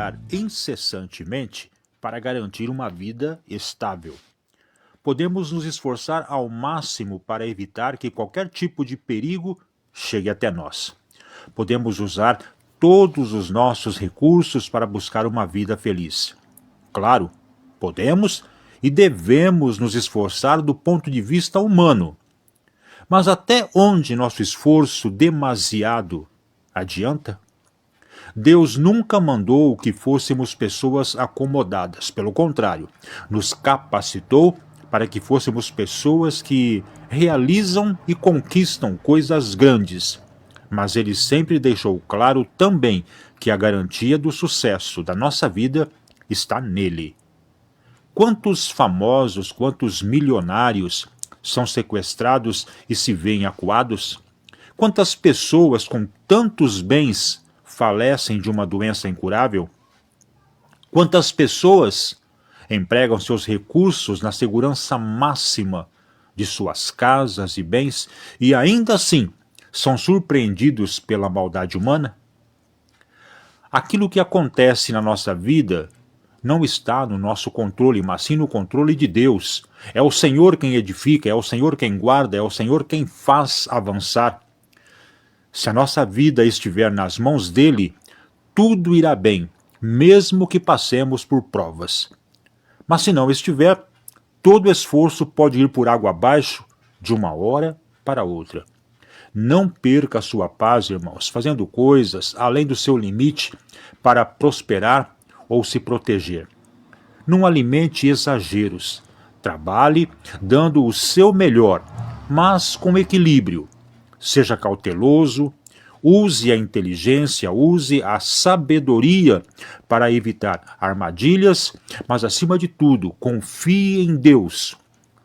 trabalhar incessantemente para garantir uma vida estável. Podemos nos esforçar ao máximo para evitar que qualquer tipo de perigo chegue até nós. Podemos usar todos os nossos recursos para buscar uma vida feliz. Claro, podemos e devemos nos esforçar do ponto de vista humano. Mas até onde nosso esforço demasiado adianta? Deus nunca mandou que fôssemos pessoas acomodadas. Pelo contrário, nos capacitou para que fôssemos pessoas que realizam e conquistam coisas grandes. Mas Ele sempre deixou claro também que a garantia do sucesso da nossa vida está nele. Quantos famosos, quantos milionários são sequestrados e se veem acuados? Quantas pessoas com tantos bens falecem de uma doença incurável? Quantas pessoas empregam seus recursos na segurança máxima de suas casas e bens e ainda assim são surpreendidos pela maldade humana? Aquilo que acontece na nossa vida não está no nosso controle, mas sim no controle de Deus. É o Senhor quem edifica, é o Senhor quem guarda, é o Senhor quem faz avançar. Se a nossa vida estiver nas mãos dele, tudo irá bem, mesmo que passemos por provas. Mas se não estiver, todo esforço pode ir por água abaixo de uma hora para outra. Não perca a sua paz, irmãos, fazendo coisas além do seu limite para prosperar ou se proteger. Não alimente exageros. Trabalhe dando o seu melhor, mas com equilíbrio. Seja cauteloso, use a inteligência, use a sabedoria para evitar armadilhas, mas acima de tudo, confie em Deus.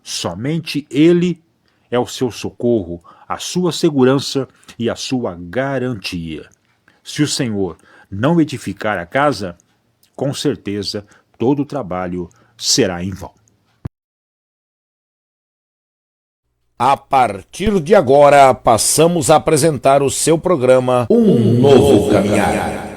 Somente Ele é o seu socorro, a sua segurança e a sua garantia. Se o Senhor não edificar a casa, com certeza todo o trabalho será em vão. A partir de agora, passamos a apresentar o seu programa Um Novo Caminhar.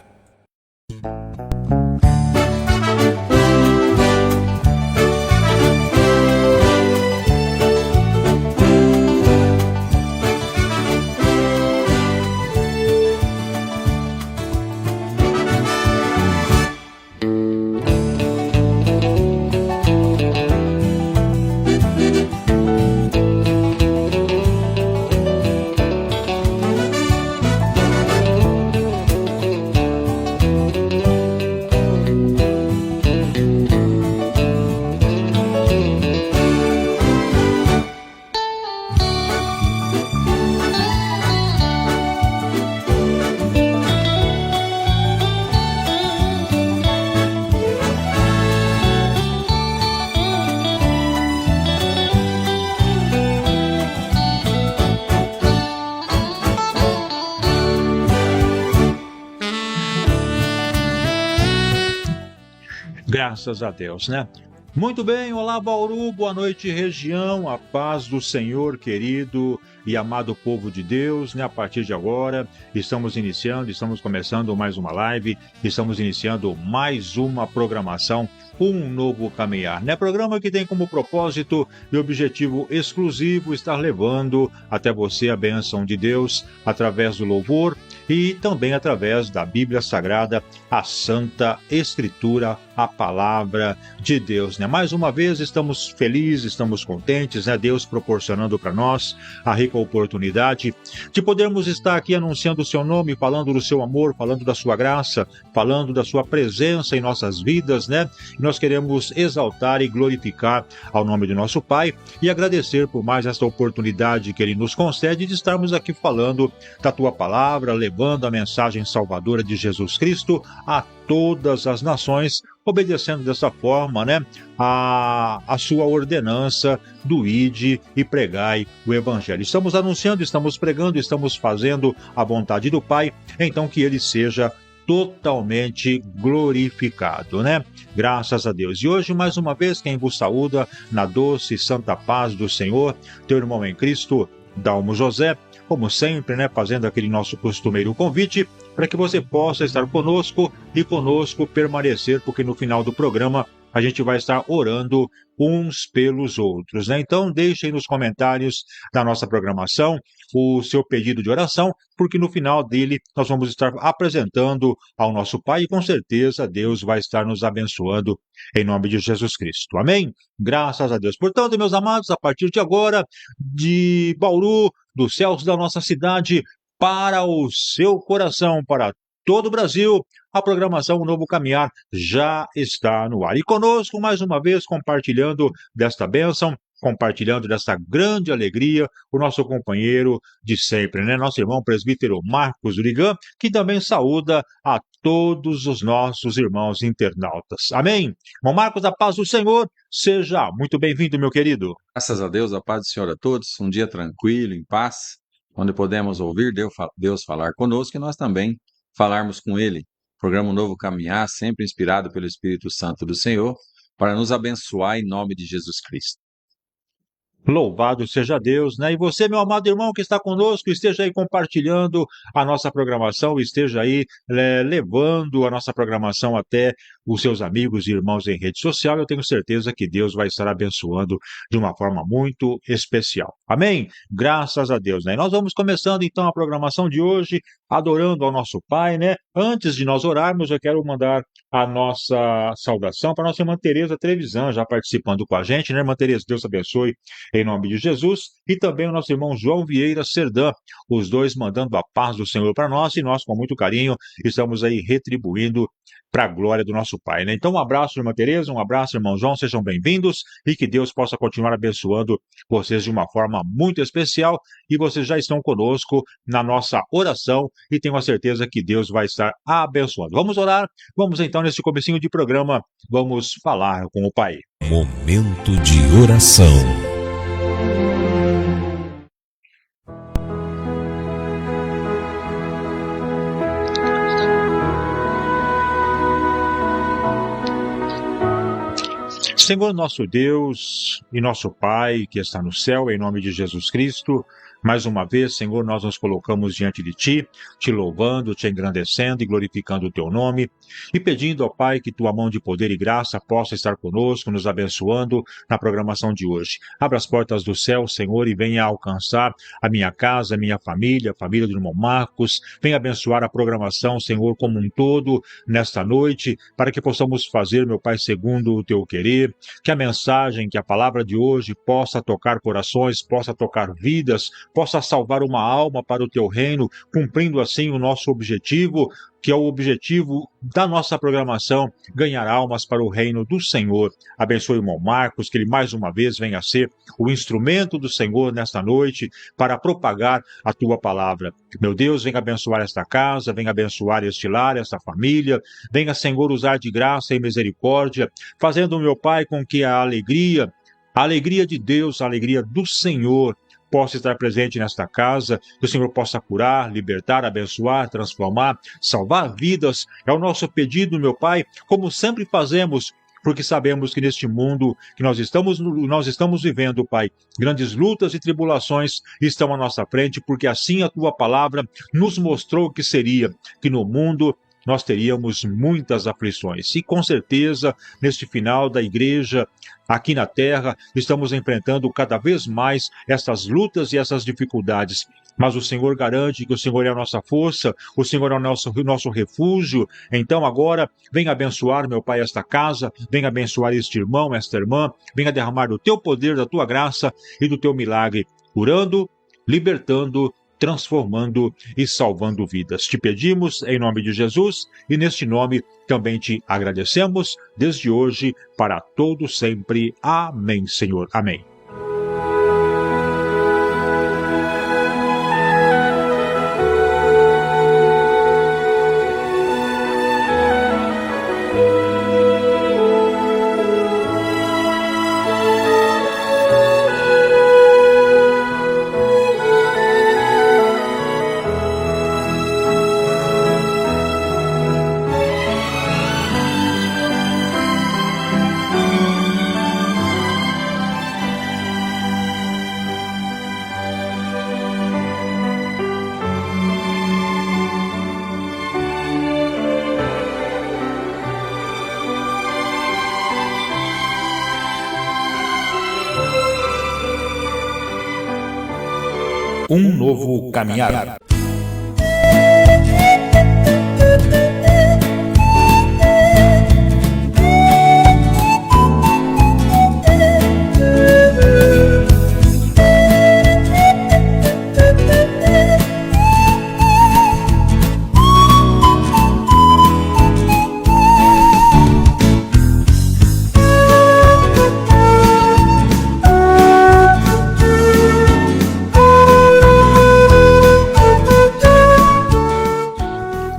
Graças a Deus, né? Muito bem, olá Bauru, boa noite região, a paz do Senhor querido e amado povo de Deus, né? A partir de agora estamos começando mais uma live, estamos iniciando mais uma programação, Um Novo Caminhar, né? Programa que tem como propósito e objetivo exclusivo estar levando até você a bênção de Deus através do louvor e também através da Bíblia Sagrada, a Santa Escritura, a Palavra de Deus, né? Mais uma vez estamos felizes, estamos contentes, né? Deus proporcionando para nós a rica oportunidade de podermos estar aqui anunciando o seu nome, falando do seu amor, falando da sua graça, falando da sua presença em nossas vidas, né? Nós queremos exaltar e glorificar ao nome de nosso Pai e agradecer por mais esta oportunidade que Ele nos concede de estarmos aqui falando da Tua Palavra, levando a mensagem salvadora de Jesus Cristo a todas as nações, obedecendo dessa forma, né, a sua ordenança do ide e pregai o Evangelho. Estamos anunciando, estamos pregando, estamos fazendo a vontade do Pai, então que Ele seja totalmente glorificado, né? Graças a Deus. E hoje, mais uma vez, quem vos saúda na doce e santa paz do Senhor, teu irmão em Cristo, Dalmo José, como sempre, né, fazendo aquele nosso costumeiro convite para que você possa estar conosco e conosco permanecer, porque no final do programa a gente vai estar orando uns pelos outros, né? Então, deixe aí nos comentários da nossa programação o seu pedido de oração, porque no final dele nós vamos estar apresentando ao nosso Pai e com certeza Deus vai estar nos abençoando em nome de Jesus Cristo. Amém? Graças a Deus. Portanto, meus amados, a partir de agora, de Bauru, dos céus da nossa cidade, para o seu coração, para todo o Brasil, a programação O Novo Caminhar já está no ar. E conosco, mais uma vez, compartilhando desta bênção, compartilhando desta grande alegria, o nosso companheiro de sempre, né? Nosso irmão presbítero Marcos Urigan, que também saúda a todos os nossos irmãos internautas. Amém? Irmão Marcos, a paz do Senhor, seja muito bem-vindo, meu querido. Graças a Deus, a paz do Senhor a todos, um dia tranquilo, em paz, onde podemos ouvir Deus falar conosco e nós também falarmos com Ele. Programa Novo Caminhar, sempre inspirado pelo Espírito Santo do Senhor, para nos abençoar em nome de Jesus Cristo. Louvado seja Deus, né? E você, meu amado irmão que está conosco, esteja aí compartilhando a nossa programação, esteja aí levando a nossa programação até os seus amigos e irmãos em rede social. Eu tenho certeza que Deus vai estar abençoando de uma forma muito especial. Amém? Graças a Deus, né? E nós vamos começando então a programação de hoje, adorando ao nosso Pai, né? Antes de nós orarmos, eu quero mandar a nossa saudação para a nossa irmã Tereza Trevisan, já participando com a gente, né? Irmã Tereza, Deus abençoe em nome de Jesus, e também o nosso irmão João Vieira Serdã, os dois mandando a paz do Senhor para nós, e nós, com muito carinho, estamos aí retribuindo para a glória do nosso Pai, né? Então, um abraço, irmã Tereza, um abraço, irmão João, sejam bem-vindos, e que Deus possa continuar abençoando vocês de uma forma muito especial, e vocês já estão conosco na nossa oração, e tenho a certeza que Deus vai estar abençoando. Vamos orar, vamos então, nesse comecinho de programa, vamos falar com o Pai. Momento de oração. Senhor nosso Deus e nosso Pai, que está no céu, em nome de Jesus Cristo, mais uma vez, Senhor, nós nos colocamos diante de Ti, Te louvando, Te engrandecendo e glorificando o Teu nome, e pedindo ao Pai que Tua mão de poder e graça possa estar conosco, nos abençoando na programação de hoje. Abra as portas do céu, Senhor, e venha alcançar a minha casa, a minha família, a família do irmão Marcos, venha abençoar a programação, Senhor, como um todo, nesta noite, para que possamos fazer, meu Pai, segundo o Teu querer, que a mensagem, que a palavra de hoje possa tocar corações, possa tocar vidas, possa salvar uma alma para o Teu reino, cumprindo assim o nosso objetivo, que é o objetivo da nossa programação, ganhar almas para o reino do Senhor. Abençoe o irmão Marcos, que ele mais uma vez venha a ser o instrumento do Senhor nesta noite para propagar a Tua palavra. Meu Deus, venha abençoar esta casa, venha abençoar este lar, esta família, venha, Senhor, usar de graça e misericórdia, fazendo, meu Pai, com que a alegria de Deus, a alegria do Senhor, possa estar presente nesta casa, que o Senhor possa curar, libertar, abençoar, transformar, salvar vidas. É o nosso pedido, meu Pai, como sempre fazemos, porque sabemos que neste mundo que nós estamos vivendo, Pai, grandes lutas e tribulações estão à nossa frente, porque assim a Tua palavra nos mostrou que seria, que no mundo nós teríamos muitas aflições. E com certeza, neste final da igreja, aqui na terra, estamos enfrentando cada vez mais essas lutas e essas dificuldades. Mas o Senhor garante que o Senhor é a nossa força, o Senhor é o nosso refúgio. Então agora, venha abençoar, meu Pai, esta casa, venha abençoar este irmão, esta irmã, venha derramar do Teu poder, da Tua graça e do Teu milagre, curando, libertando, transformando e salvando vidas. Te pedimos em nome de Jesus e neste nome também te agradecemos desde hoje para todo sempre. Amém, Senhor. Amém. Um novo caminhar.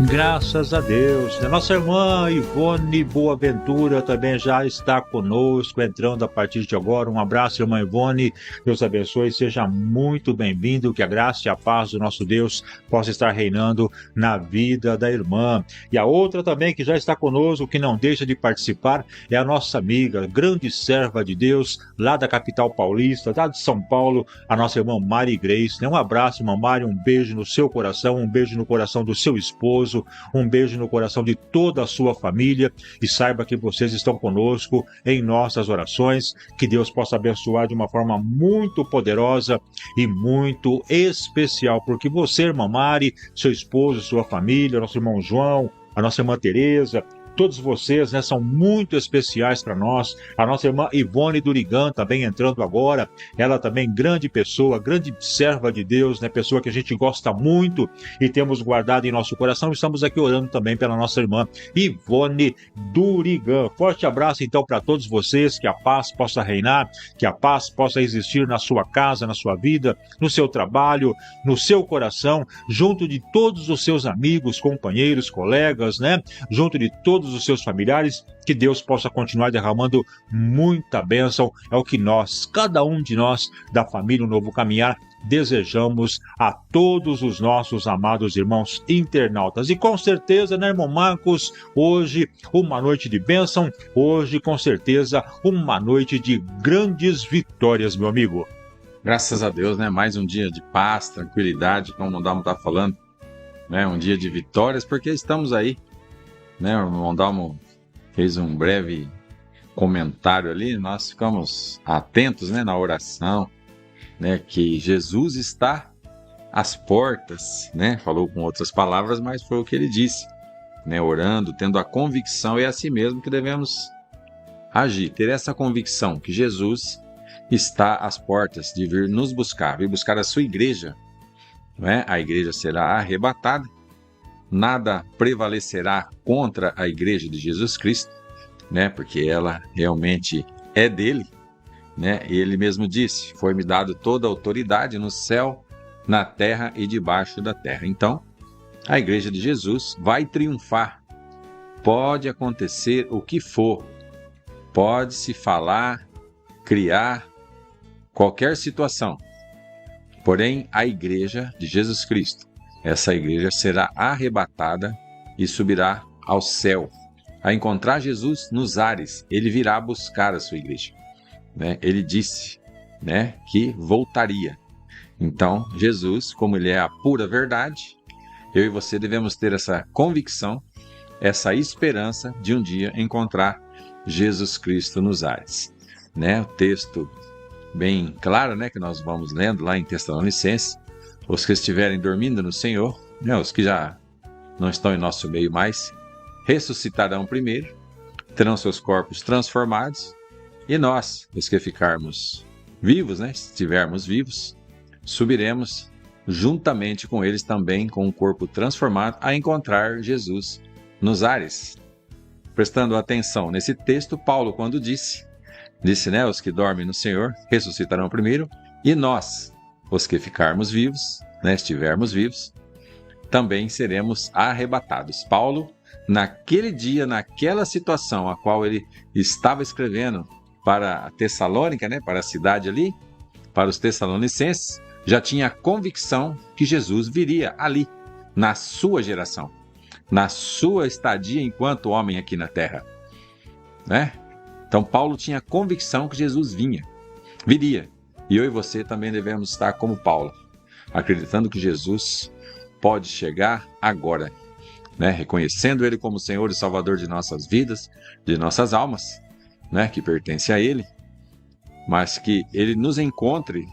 Graças a Deus. A nossa irmã Ivone Boaventura também já está conosco, entrando a partir de agora. Um abraço, irmã Ivone. Deus abençoe. Seja muito bem-vindo. Que a graça e a paz do nosso Deus possa estar reinando na vida da irmã. E a outra também que já está conosco, que não deixa de participar, é a nossa amiga, grande serva de Deus, lá da capital paulista, lá de São Paulo, a nossa irmã Mari Grace. Um abraço, irmã Mari. Um beijo no seu coração, um beijo no coração do seu esposo, um beijo no coração de toda a sua família, e saiba que vocês estão conosco em nossas orações. Que Deus possa abençoar de uma forma muito poderosa e muito especial, porque você, irmã Mari, seu esposo, sua família, nosso irmão João, a nossa irmã Tereza, todos vocês, né, são muito especiais para nós. A nossa irmã Ivone Durigan também entrando agora, ela também grande pessoa, grande serva de Deus, né, pessoa que a gente gosta muito e temos guardado em nosso coração. Estamos aqui orando também pela nossa irmã Ivone Durigan. Forte abraço então para todos vocês, que a paz possa reinar, que a paz possa existir na sua casa, na sua vida, no seu trabalho, no seu coração, junto de todos os seus amigos, companheiros, colegas, né, junto de todos os seus familiares. Que Deus possa continuar derramando muita bênção. É o que nós, cada um de nós da família Um Novo Caminhar, desejamos a todos os nossos amados irmãos internautas. E com certeza, né, irmão Marcos, hoje uma noite de bênção, hoje com certeza uma noite de grandes vitórias, meu amigo. Graças a Deus, né? Mais um dia de paz, tranquilidade, como o Dalmo está falando, né? Um dia de vitórias, porque estamos aí, né? O irmão Dalmo fez um breve comentário ali, nós ficamos atentos, né, na oração, né, que Jesus está às portas, né? Falou com outras palavras, mas foi o que ele disse, né? Orando, tendo a convicção, é assim mesmo que devemos agir, ter essa convicção que Jesus está às portas de vir nos buscar, vir buscar a sua igreja, né? A igreja será arrebatada, nada prevalecerá contra a igreja de Jesus Cristo, né? Porque ela realmente é dele, né? Ele mesmo disse: foi-me dado toda a autoridade no céu, na terra e debaixo da terra. Então, a igreja de Jesus vai triunfar. Pode acontecer o que for, pode se falar, criar qualquer situação. Porém, a igreja de Jesus Cristo, essa igreja será arrebatada e subirá ao céu. A encontrar Jesus nos ares, ele virá buscar a sua igreja, né? Ele disse, né, que voltaria. Então, Jesus, como ele é a pura verdade, eu e você devemos ter essa convicção, essa esperança de um dia encontrar Jesus Cristo nos ares, né? O texto bem claro, né, que nós vamos lendo lá em Tessalonicenses: os que estiverem dormindo no Senhor, né, os que já não estão em nosso meio mais, ressuscitarão primeiro, terão seus corpos transformados, e nós, os que ficarmos vivos, né, se estivermos vivos, subiremos juntamente com eles também, com um corpo transformado, a encontrar Jesus nos ares. Prestando atenção nesse texto, Paulo, quando disse, né, os que dormem no Senhor ressuscitarão primeiro, e nós, os que ficarmos vivos, né, estivermos vivos, também seremos arrebatados. Paulo, naquele dia, naquela situação a qual ele estava escrevendo para a Tessalônica, né, para a cidade ali, para os Tessalonicenses, já tinha a convicção que Jesus viria ali, na sua geração, na sua estadia enquanto homem aqui na terra, né? Então Paulo tinha a convicção que Jesus viria. E eu e você também devemos estar como Paulo, acreditando que Jesus pode chegar agora, né? Reconhecendo Ele como Senhor e Salvador de nossas vidas, de nossas almas, né? Que pertence a Ele, mas que Ele nos encontre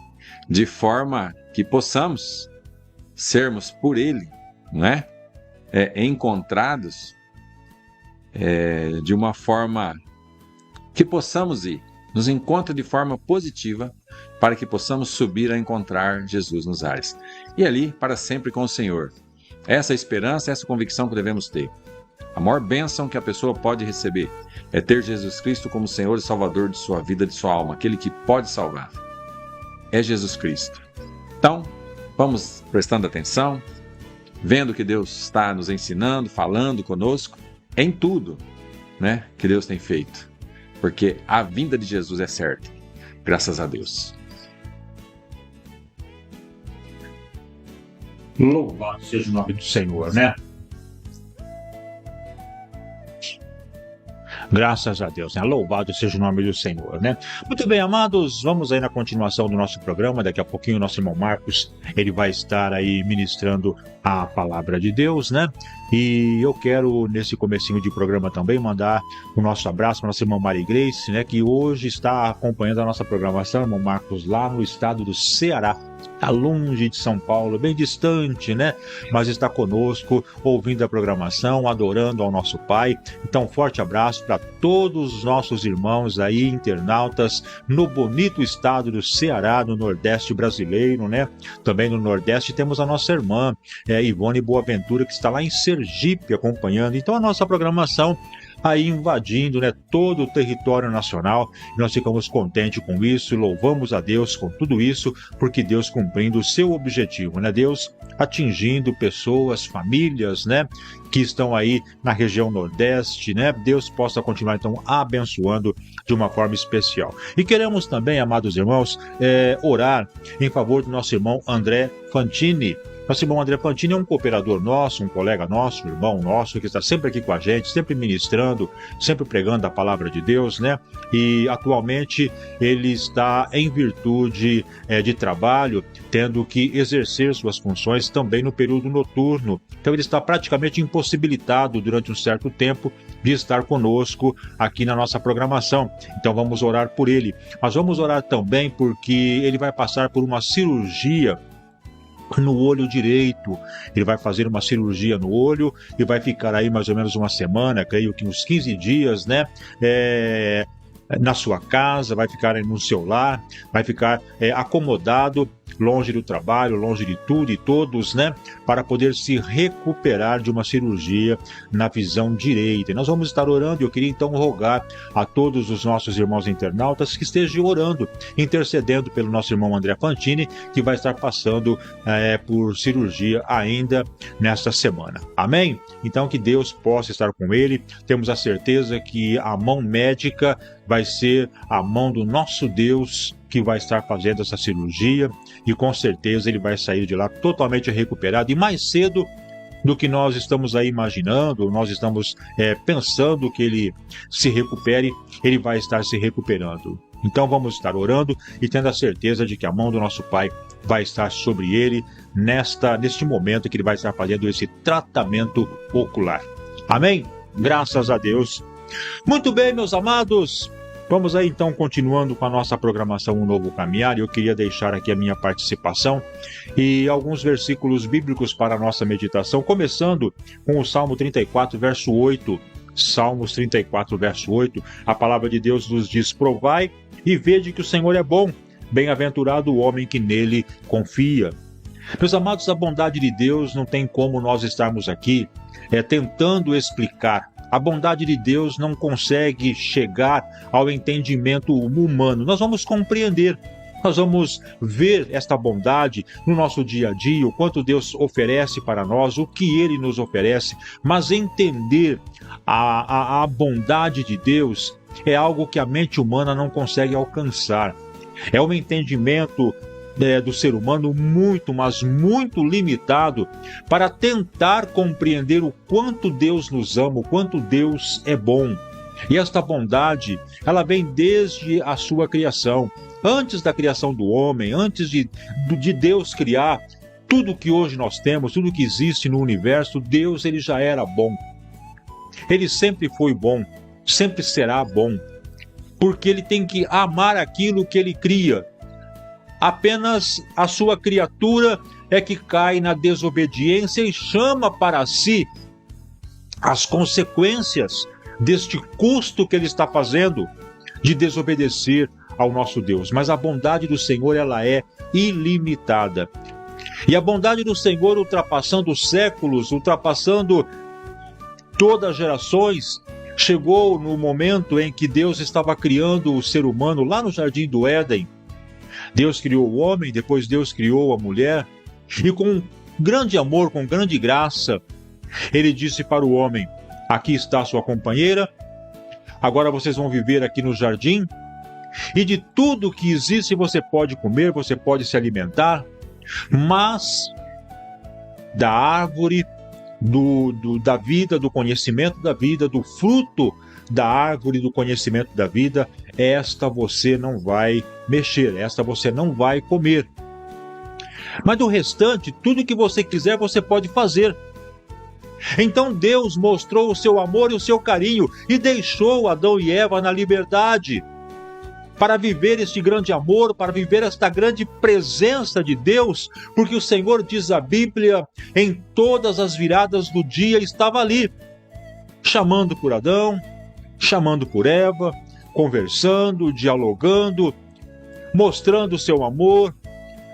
de forma que possamos sermos por Ele, não é? Encontrados de uma forma que possamos nos encontre de forma positiva para que possamos subir a encontrar Jesus nos ares. E ali, para sempre com o Senhor. Essa esperança, essa convicção que devemos ter. A maior bênção que a pessoa pode receber é ter Jesus Cristo como Senhor e Salvador de sua vida, de sua alma, aquele que pode salvar. É Jesus Cristo. Então, vamos prestando atenção, vendo que Deus está nos ensinando, falando conosco, em tudo, né, que Deus tem feito. Porque a vinda de Jesus é certa. Graças a Deus. Louvado seja o nome do Senhor, né? Graças a Deus, né? Louvado seja o nome do Senhor, né? Muito bem, amados, vamos aí na continuação do nosso programa. Daqui a pouquinho o nosso irmão Marcos, ele vai estar aí ministrando a palavra de Deus, né? E eu quero, nesse comecinho de programa também, mandar o nosso abraço para nossa irmã Maria Grace, né? Que hoje está acompanhando a nossa programação, irmão Marcos, lá no estado do Ceará. Está longe de São Paulo, bem distante, né? Mas está conosco, ouvindo a programação, adorando ao nosso Pai. Então, forte abraço para todos os nossos irmãos aí, internautas, no bonito estado do Ceará, no Nordeste brasileiro, né? Também no Nordeste temos a nossa irmã, Ivone Boaventura, que está lá em Sergipe acompanhando. Então, a nossa programação aí invadindo, né, todo o território nacional. Nós ficamos contentes com isso e louvamos a Deus com tudo isso, porque Deus cumprindo o seu objetivo, né? Deus atingindo pessoas, famílias, né, que estão aí na região Nordeste, né? Deus possa continuar, então, abençoando de uma forma especial. E queremos também, amados irmãos, orar em favor do nosso irmão André Fantini. Nosso irmão André Fantini é um cooperador nosso, um colega nosso, um irmão nosso, que está sempre aqui com a gente, sempre ministrando, sempre pregando a palavra de Deus, né? E atualmente ele está em virtude de trabalho, tendo que exercer suas funções também no período noturno. Então ele está praticamente impossibilitado durante um certo tempo de estar conosco aqui na nossa programação. Então vamos orar por ele. Mas vamos orar também porque ele vai passar por uma cirurgia no olho direito. Ele vai fazer uma cirurgia no olho e vai ficar aí mais ou menos uma semana, creio que uns 15 dias, né? Na sua casa, vai ficar no seu lar, vai ficar acomodado, longe do trabalho, longe de tudo e todos, né? Para poder se recuperar de uma cirurgia na visão direita. E nós vamos estar orando. Eu queria então rogar a todos os nossos irmãos internautas que estejam orando, intercedendo pelo nosso irmão André Fantini, que vai estar passando por cirurgia ainda nesta semana. Amém? Então que Deus possa estar com ele. Temos a certeza que a mão médica vai ser a mão do nosso Deus que vai estar fazendo essa cirurgia, e com certeza ele vai sair de lá totalmente recuperado e mais cedo do que nós estamos aí imaginando, nós estamos pensando que ele se recupere, ele vai estar se recuperando. Então vamos estar orando e tendo a certeza de que a mão do nosso Pai vai estar sobre ele neste momento que ele vai estar fazendo esse tratamento ocular. Amém? Graças a Deus. Muito bem, meus amados. Vamos aí então continuando com a nossa programação Um Novo Caminhar. Eu queria deixar aqui a minha participação e alguns versículos bíblicos para a nossa meditação, começando com o Salmo 34, verso 8. Salmos 34, verso 8, a palavra de Deus nos diz: provai e vede que o Senhor é bom, bem-aventurado o homem que nele confia. Meus amados, a bondade de Deus não tem como nós estarmos aqui tentando explicar. A bondade de Deus não consegue chegar ao entendimento humano. Nós vamos compreender, nós vamos ver esta bondade no nosso dia a dia, o quanto Deus oferece para nós, o que Ele nos oferece, mas entender a bondade de Deus é algo que a mente humana não consegue alcançar. É um entendimento do ser humano muito, mas muito limitado para tentar compreender o quanto Deus nos ama, o quanto Deus é bom. E esta bondade, ela vem desde a sua criação. Antes da criação do homem, antes de Deus criar tudo que hoje nós temos, tudo que existe no universo, Deus ele já era bom. Ele sempre foi bom, sempre será bom, porque ele tem que amar aquilo que ele cria. Apenas a sua criatura é que cai na desobediência e chama para si as consequências deste custo que ele está fazendo de desobedecer ao nosso Deus. Mas a bondade do Senhor, ela é ilimitada. E a bondade do Senhor, ultrapassando os séculos, ultrapassando todas as gerações, chegou no momento em que Deus estava criando o ser humano lá no Jardim do Éden. Deus criou o homem, depois Deus criou a mulher, e com grande amor, com grande graça, ele disse para o homem: aqui está a sua companheira, agora vocês vão viver aqui no jardim, e de tudo que existe você pode comer, você pode se alimentar, mas da árvore da vida, do conhecimento da vida, do fruto da árvore do conhecimento da vida, esta você não vai mexer, esta você não vai comer. Mas do restante, tudo que você quiser, você pode fazer. Então Deus mostrou o seu amor e o seu carinho e deixou Adão e Eva na liberdade para viver este grande amor, para viver esta grande presença de Deus, porque o Senhor, diz a Bíblia, em todas as viradas do dia estava ali, chamando por Adão, chamando por Eva, conversando, dialogando, mostrando o seu amor,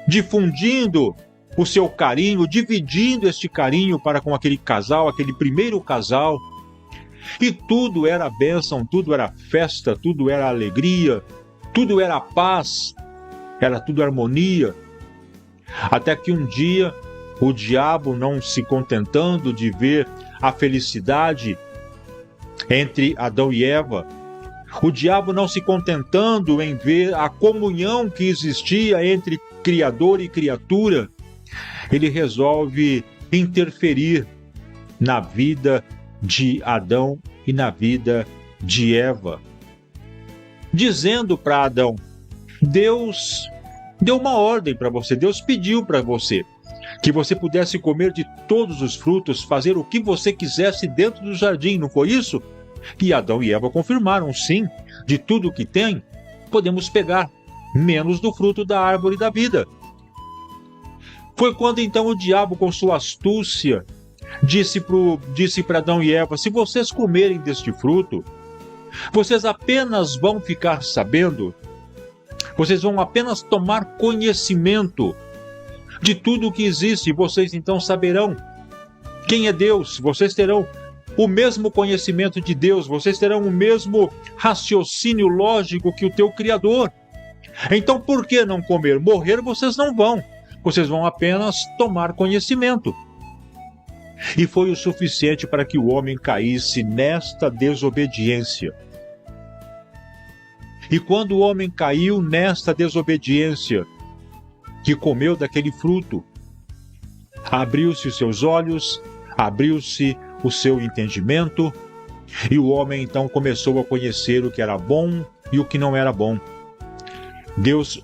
difundindo o seu carinho, dividindo este carinho para com aquele casal, aquele primeiro casal. E tudo era bênção, tudo era festa, tudo era alegria, tudo era paz, era tudo harmonia. Até que um dia o diabo, não se contentando de ver a felicidade entre Adão e Eva, o diabo não se contentando em ver a comunhão que existia entre Criador e criatura, ele resolve interferir na vida de Adão e na vida de Eva, dizendo para Adão: Deus deu uma ordem para você, Deus pediu para você que você pudesse comer de todos os frutos, fazer o que você quisesse dentro do jardim, não foi isso? E Adão e Eva confirmaram: sim, de tudo que tem, podemos pegar, menos do fruto da árvore da vida. Foi quando então o diabo, com sua astúcia, disse para Adão e Eva: se vocês comerem deste fruto, vocês apenas vão ficar sabendo, vocês vão apenas tomar conhecimento de tudo o que existe, e vocês então saberão quem é Deus, vocês terão o mesmo conhecimento de Deus, vocês terão o mesmo raciocínio lógico que o teu Criador. Então por que não comer? Morrer vocês não vão, vocês vão apenas tomar conhecimento. E foi o suficiente para que o homem caísse nesta desobediência. E quando o homem caiu nesta desobediência, que comeu daquele fruto, abriu-se os seus olhos, abriu-se o seu entendimento, e o homem então começou a conhecer o que era bom e o que não era bom.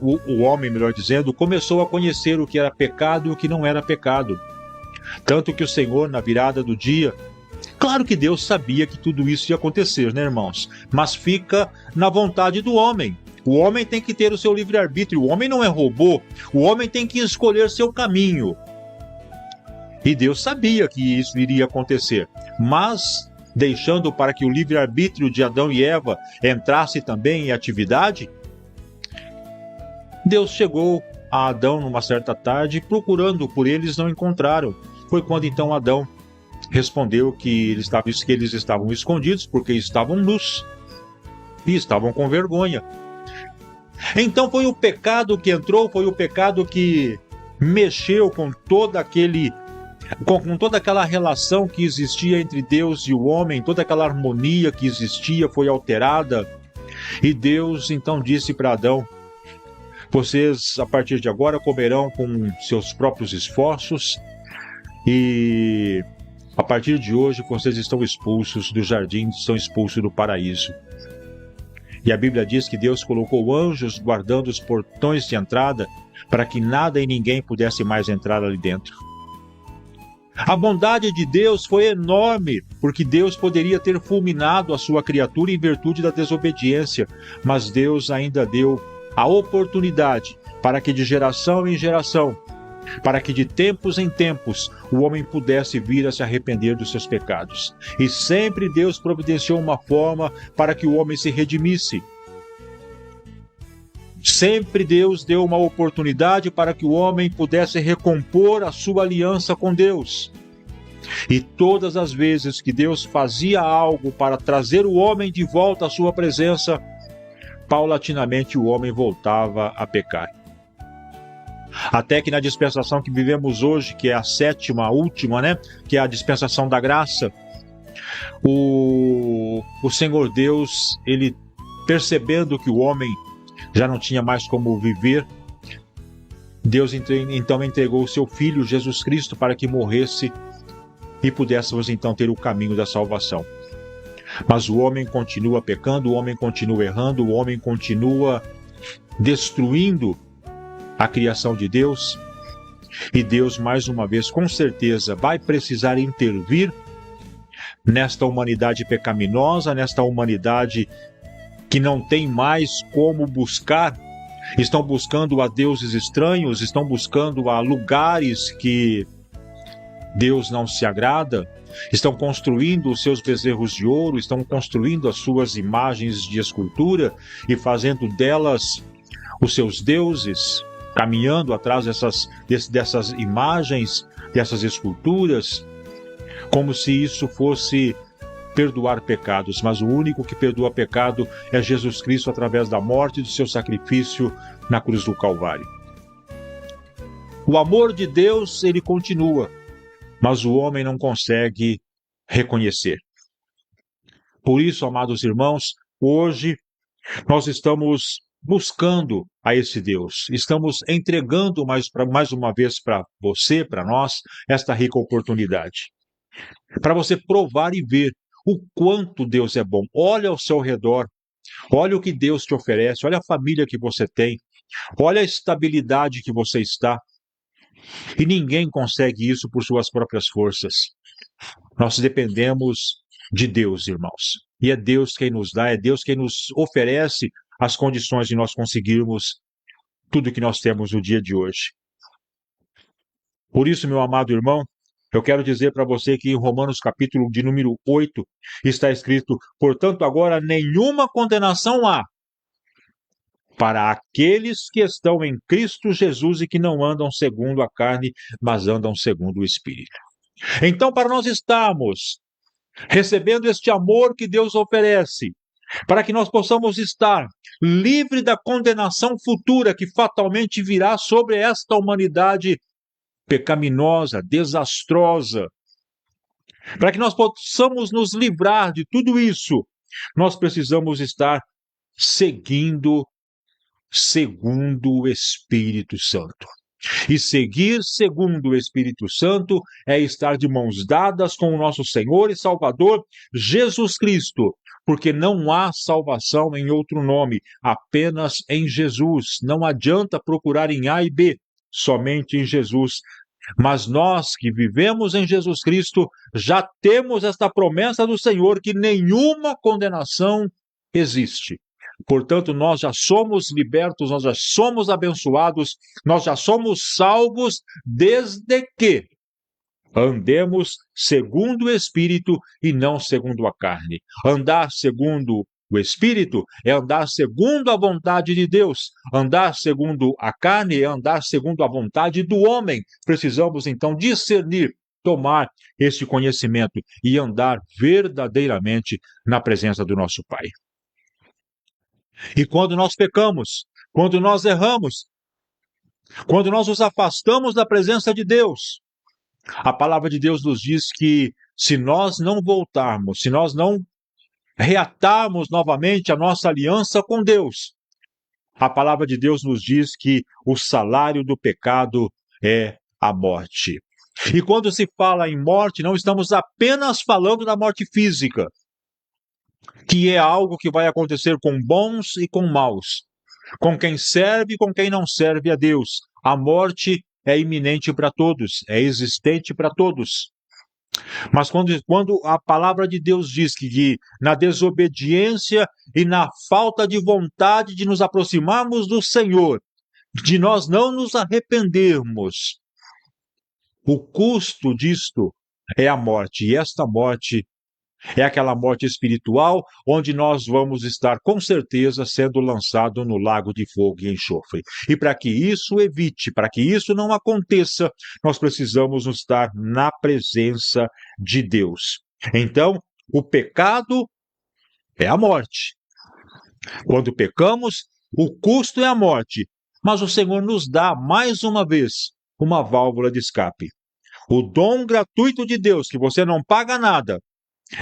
O homem, melhor dizendo, começou a conhecer o que era pecado e o que não era pecado. Tanto que o Senhor, na virada do dia, claro que Deus sabia que tudo isso ia acontecer, né, irmãos? Mas fica na vontade do homem. O homem tem que ter o seu livre-arbítrio, o homem não é robô, o homem tem que escolher seu caminho. E Deus sabia que isso iria acontecer, mas deixando para que o livre-arbítrio de Adão e Eva entrasse também em atividade, Deus chegou a Adão numa certa tarde, procurando por eles, não encontraram. Foi quando então Adão respondeu que eles estavam escondidos porque estavam nus e estavam com vergonha. Então foi o pecado que entrou, foi o pecado que mexeu com toda aquela relação que existia entre Deus e o homem, toda aquela harmonia que existia foi alterada. E Deus então disse para Adão: vocês a partir de agora comerão com seus próprios esforços, e a partir de hoje vocês estão expulsos do jardim, estão expulsos do paraíso. E a Bíblia diz que Deus colocou anjos guardando os portões de entrada para que nada e ninguém pudesse mais entrar ali dentro. A bondade de Deus foi enorme, porque Deus poderia ter fulminado a sua criatura em virtude da desobediência, mas Deus ainda deu a oportunidade para que de geração em geração, para que de tempos em tempos o homem pudesse vir a se arrepender dos seus pecados. E sempre Deus providenciou uma forma para que o homem se redimisse. Sempre Deus deu uma oportunidade para que o homem pudesse recompor a sua aliança com Deus. E todas as vezes que Deus fazia algo para trazer o homem de volta à sua presença, paulatinamente o homem voltava a pecar. Até que na dispensação que vivemos hoje, que é a sétima, a última, que é a dispensação da graça, o Senhor Deus, ele percebendo que o homem já não tinha mais como viver, Deus então entregou o seu Filho, Jesus Cristo, para que morresse e pudéssemos então ter o caminho da salvação. Mas o homem continua pecando, o homem continua errando, o homem continua destruindo a criação de Deus, e Deus, mais uma vez, com certeza, vai precisar intervir nesta humanidade pecaminosa, nesta humanidade que não tem mais como buscar, estão buscando a deuses estranhos, estão buscando a lugares que Deus não se agrada, estão construindo os seus bezerros de ouro, estão construindo as suas imagens de escultura e fazendo delas os seus deuses, caminhando atrás dessas imagens, dessas esculturas, como se isso fosse perdoar pecados. Mas o único que perdoa pecado é Jesus Cristo através da morte do seu sacrifício na cruz do Calvário. O amor de Deus, ele continua, mas o homem não consegue reconhecer. Por isso, amados irmãos, hoje nós estamos buscando a esse Deus, estamos entregando mais uma vez para você, para nós, esta rica oportunidade, para você provar e ver o quanto Deus é bom. Olha ao seu redor, olha o que Deus te oferece, olha a família que você tem, olha a estabilidade que você está, e ninguém consegue isso por suas próprias forças. Nós dependemos de Deus, irmãos, e é Deus quem nos dá, é Deus quem nos oferece as condições de nós conseguirmos tudo que nós temos no dia de hoje. Por isso, meu amado irmão, eu quero dizer para você que em Romanos capítulo de número 8 está escrito: portanto, agora nenhuma condenação há para aqueles que estão em Cristo Jesus e que não andam segundo a carne, mas andam segundo o Espírito. Então, para nós estarmos recebendo este amor que Deus oferece, para que nós possamos estar livre da condenação futura que fatalmente virá sobre esta humanidade pecaminosa, desastrosa, para que nós possamos nos livrar de tudo isso, nós precisamos estar seguindo o Espírito Santo. E seguir segundo o Espírito Santo é estar de mãos dadas com o nosso Senhor e Salvador Jesus Cristo, porque não há salvação em outro nome, apenas em Jesus. Não adianta procurar em A e B, somente em Jesus. Mas nós que vivemos em Jesus Cristo, já temos esta promessa do Senhor que nenhuma condenação existe. Portanto, nós já somos libertos, nós já somos abençoados, nós já somos salvos desde que andemos segundo o Espírito e não segundo a carne. Andar segundo o Espírito é andar segundo a vontade de Deus. Andar segundo a carne é andar segundo a vontade do homem. Precisamos, então, discernir, tomar esse conhecimento e andar verdadeiramente na presença do nosso Pai. E quando nós pecamos, quando nós erramos, quando nós nos afastamos da presença de Deus, a palavra de Deus nos diz que se nós não voltarmos, se nós não reatarmos novamente a nossa aliança com Deus, a palavra de Deus nos diz que o salário do pecado é a morte. E quando se fala em morte, não estamos apenas falando da morte física, que é algo que vai acontecer com bons e com maus, com quem serve e com quem não serve a Deus. A morte é iminente para todos, é existente para todos. Mas quando a palavra de Deus diz que na desobediência e na falta de vontade de nos aproximarmos do Senhor, de nós não nos arrependermos, o custo disto é a morte. E esta morte é aquela morte espiritual, onde nós vamos estar, com certeza, sendo lançado no lago de fogo e enxofre. E para que isso evite, para que isso não aconteça, nós precisamos estar na presença de Deus. Então, o pecado é a morte. Quando pecamos, o custo é a morte. Mas o Senhor nos dá, mais uma vez, uma válvula de escape. O dom gratuito de Deus, que você não paga nada,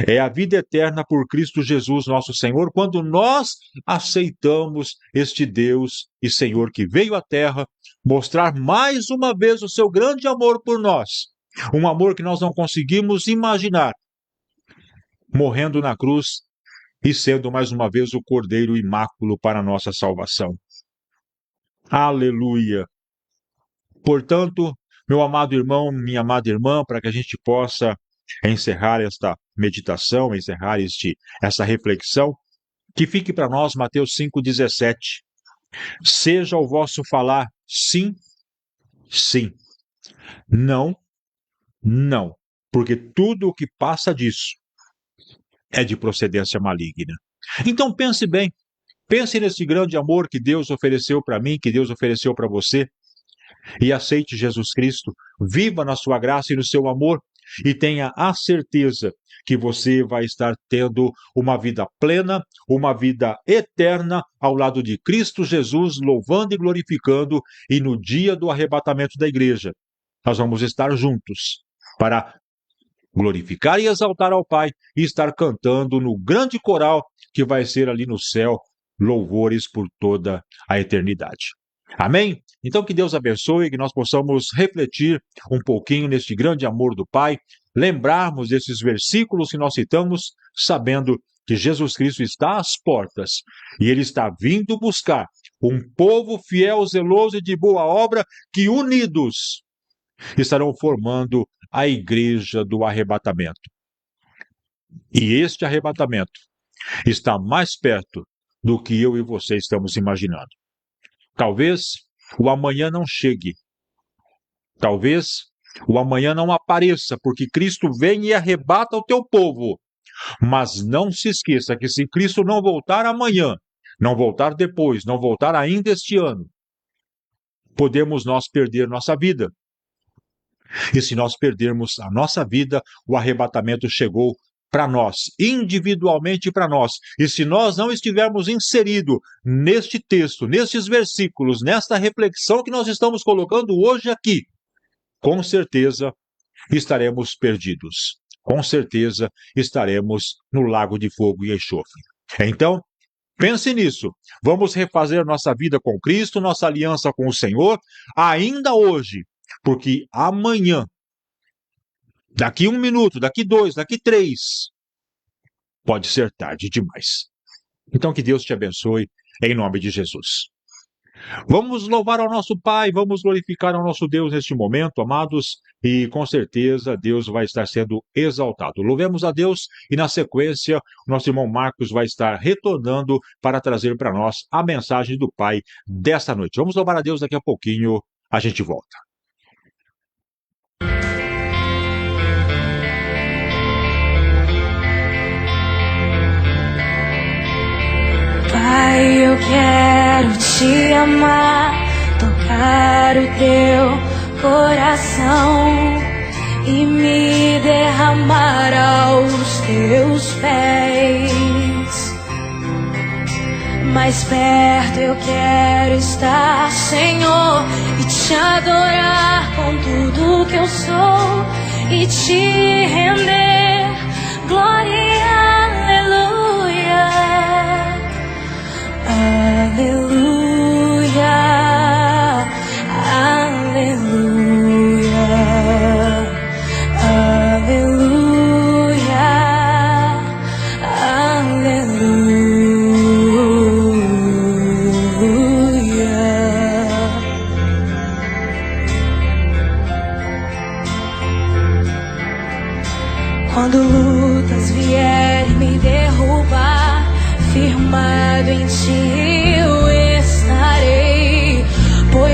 é a vida eterna por Cristo Jesus, nosso Senhor, quando nós aceitamos este Deus e Senhor que veio à terra mostrar mais uma vez o seu grande amor por nós. Um amor que nós não conseguimos imaginar, morrendo na cruz e sendo mais uma vez o Cordeiro imáculo para a nossa salvação. Aleluia! Portanto, meu amado irmão, minha amada irmã, para que a gente possa encerrar esta meditação, encerrar essa reflexão, que fique para nós Mateus 5,17. Seja o vosso falar sim, sim. Não, não. Porque tudo o que passa disso é de procedência maligna. Então pense bem. Pense nesse grande amor que Deus ofereceu para mim, que Deus ofereceu para você. E aceite Jesus Cristo. Viva na sua graça e no seu amor. E tenha a certeza que você vai estar tendo uma vida plena, uma vida eterna ao lado de Cristo Jesus, louvando e glorificando, e no dia do arrebatamento da igreja, nós vamos estar juntos para glorificar e exaltar ao Pai e estar cantando no grande coral que vai ser ali no céu, louvores por toda a eternidade. Amém? Então que Deus abençoe, que nós possamos refletir um pouquinho neste grande amor do Pai, lembrarmos desses versículos que nós citamos, sabendo que Jesus Cristo está às portas e Ele está vindo buscar um povo fiel, zeloso e de boa obra que unidos estarão formando a igreja do arrebatamento. E este arrebatamento está mais perto do que eu e você estamos imaginando. Talvez o amanhã não chegue. Talvez o amanhã não apareça, porque Cristo vem e arrebata o teu povo. Mas não se esqueça que se Cristo não voltar amanhã, não voltar depois, não voltar ainda este ano, podemos nós perder nossa vida. E se nós perdermos a nossa vida, o arrebatamento chegou para nós, individualmente para nós. E se nós não estivermos inseridos neste texto, nestes versículos, nesta reflexão que nós estamos colocando hoje aqui, com certeza estaremos perdidos. Com certeza estaremos no lago de fogo e enxofre. Então, pense nisso. Vamos refazer nossa vida com Cristo, nossa aliança com o Senhor, ainda hoje, porque amanhã, daqui 1 minuto, daqui 2, daqui 3, pode ser tarde demais. Então que Deus te abençoe, em nome de Jesus. Vamos louvar ao nosso Pai, vamos glorificar ao nosso Deus neste momento, amados, e com certeza Deus vai estar sendo exaltado. Louvemos a Deus e na sequência o nosso irmão Marcos vai estar retornando para trazer para nós a mensagem do Pai desta noite. Vamos louvar a Deus, daqui a pouquinho a gente volta. Pai, eu quero te amar, tocar o teu coração e me derramar aos teus pés. Mais perto eu quero estar, Senhor, e te adorar com tudo que eu sou e te render glória, aleluia. Aleluia, aleluia, aleluia, aleluia. Quando lutas vierem me derrubar, firmado em ti eu estarei, pois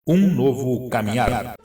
Um novo caminhar.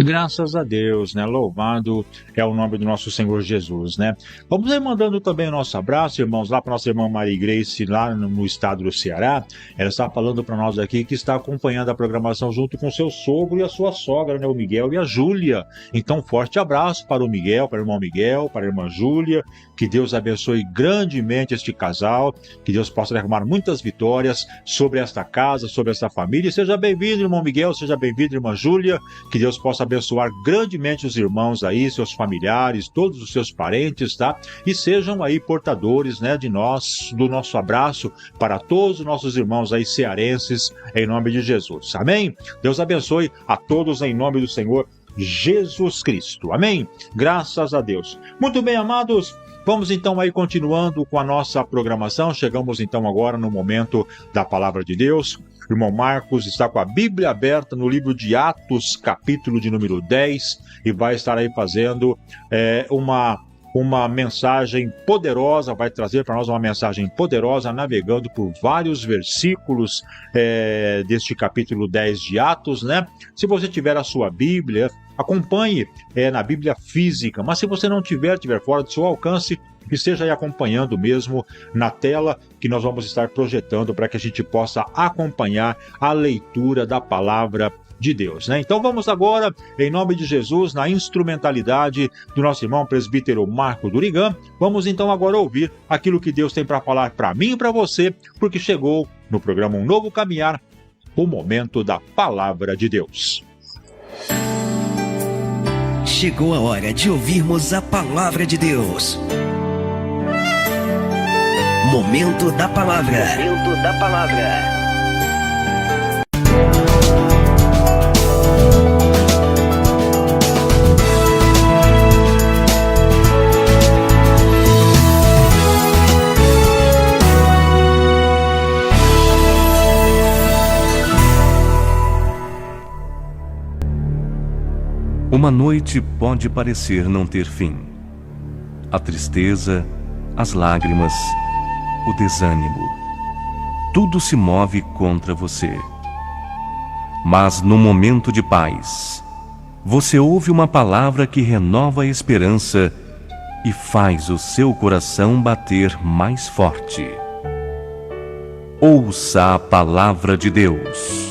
Graças a Deus, né? Louvado é o nome do nosso Senhor Jesus, né? Vamos aí mandando também o nosso abraço, irmãos, lá para nossa irmã Maria Grace, lá no estado do Ceará. Ela está falando para nós aqui que está acompanhando a programação junto com seu sogro e a sua sogra, né? O Miguel e a Júlia. Então, forte abraço para o Miguel, para o irmão Miguel, para a irmã Júlia. Que Deus abençoe grandemente este casal, que Deus possa derramar muitas vitórias sobre esta casa, sobre esta família. E seja bem-vindo, irmão Miguel, seja bem-vindo, irmã Júlia. Que Deus possa abençoar grandemente os irmãos aí, seus familiares, todos os seus parentes, tá? E sejam aí portadores, né, do nosso abraço para todos os nossos irmãos aí cearenses, em nome de Jesus. Amém? Deus abençoe a todos em nome do Senhor Jesus Cristo. Amém? Graças a Deus. Muito bem, amados. Vamos então aí continuando com a nossa programação. Chegamos então agora no momento da Palavra de Deus. O irmão Marcos está com a Bíblia aberta no livro de Atos, capítulo de número 10, e vai estar aí fazendo uma mensagem poderosa, vai trazer para nós uma mensagem poderosa, navegando por vários versículos deste capítulo 10 de Atos, né? Se você tiver a sua Bíblia, acompanhe na Bíblia física, mas se você não tiver fora do seu alcance, esteja aí acompanhando mesmo na tela que nós vamos estar projetando para que a gente possa acompanhar a leitura da palavra de Deus, né? Então vamos agora, em nome de Jesus, na instrumentalidade do nosso irmão presbítero Marco Durigan, vamos então agora ouvir aquilo que Deus tem para falar para mim e para você, porque chegou no programa Um Novo Caminhar, o momento da palavra de Deus. Chegou a hora de ouvirmos a palavra de Deus. Momento da palavra. Momento da palavra. Uma noite pode parecer não ter fim. A tristeza, as lágrimas, o desânimo, tudo se move contra você. Mas no momento de paz, você ouve uma palavra que renova a esperança e faz o seu coração bater mais forte. Ouça a palavra de Deus.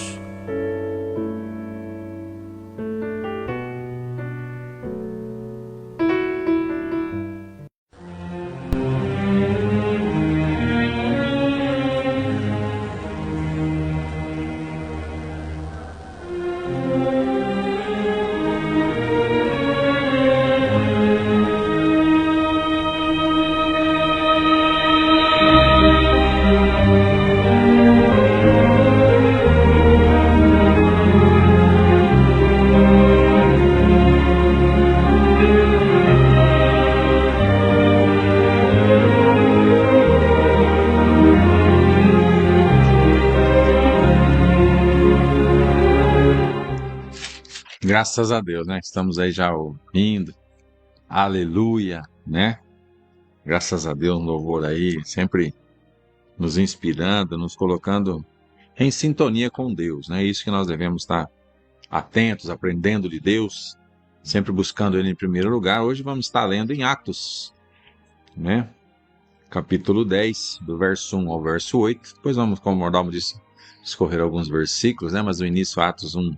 Graças a Deus, né? Estamos aí já ouvindo. Aleluia, né? Graças a Deus, um louvor aí, sempre nos inspirando, nos colocando em sintonia com Deus, né? É isso que nós devemos estar atentos, aprendendo de Deus, sempre buscando Ele em primeiro lugar. Hoje vamos estar lendo em Atos, né? Capítulo 10, do verso 1 ao verso 8. Depois vamos, como o Mordomo disse, escorrer alguns versículos, né? Mas no início, Atos 1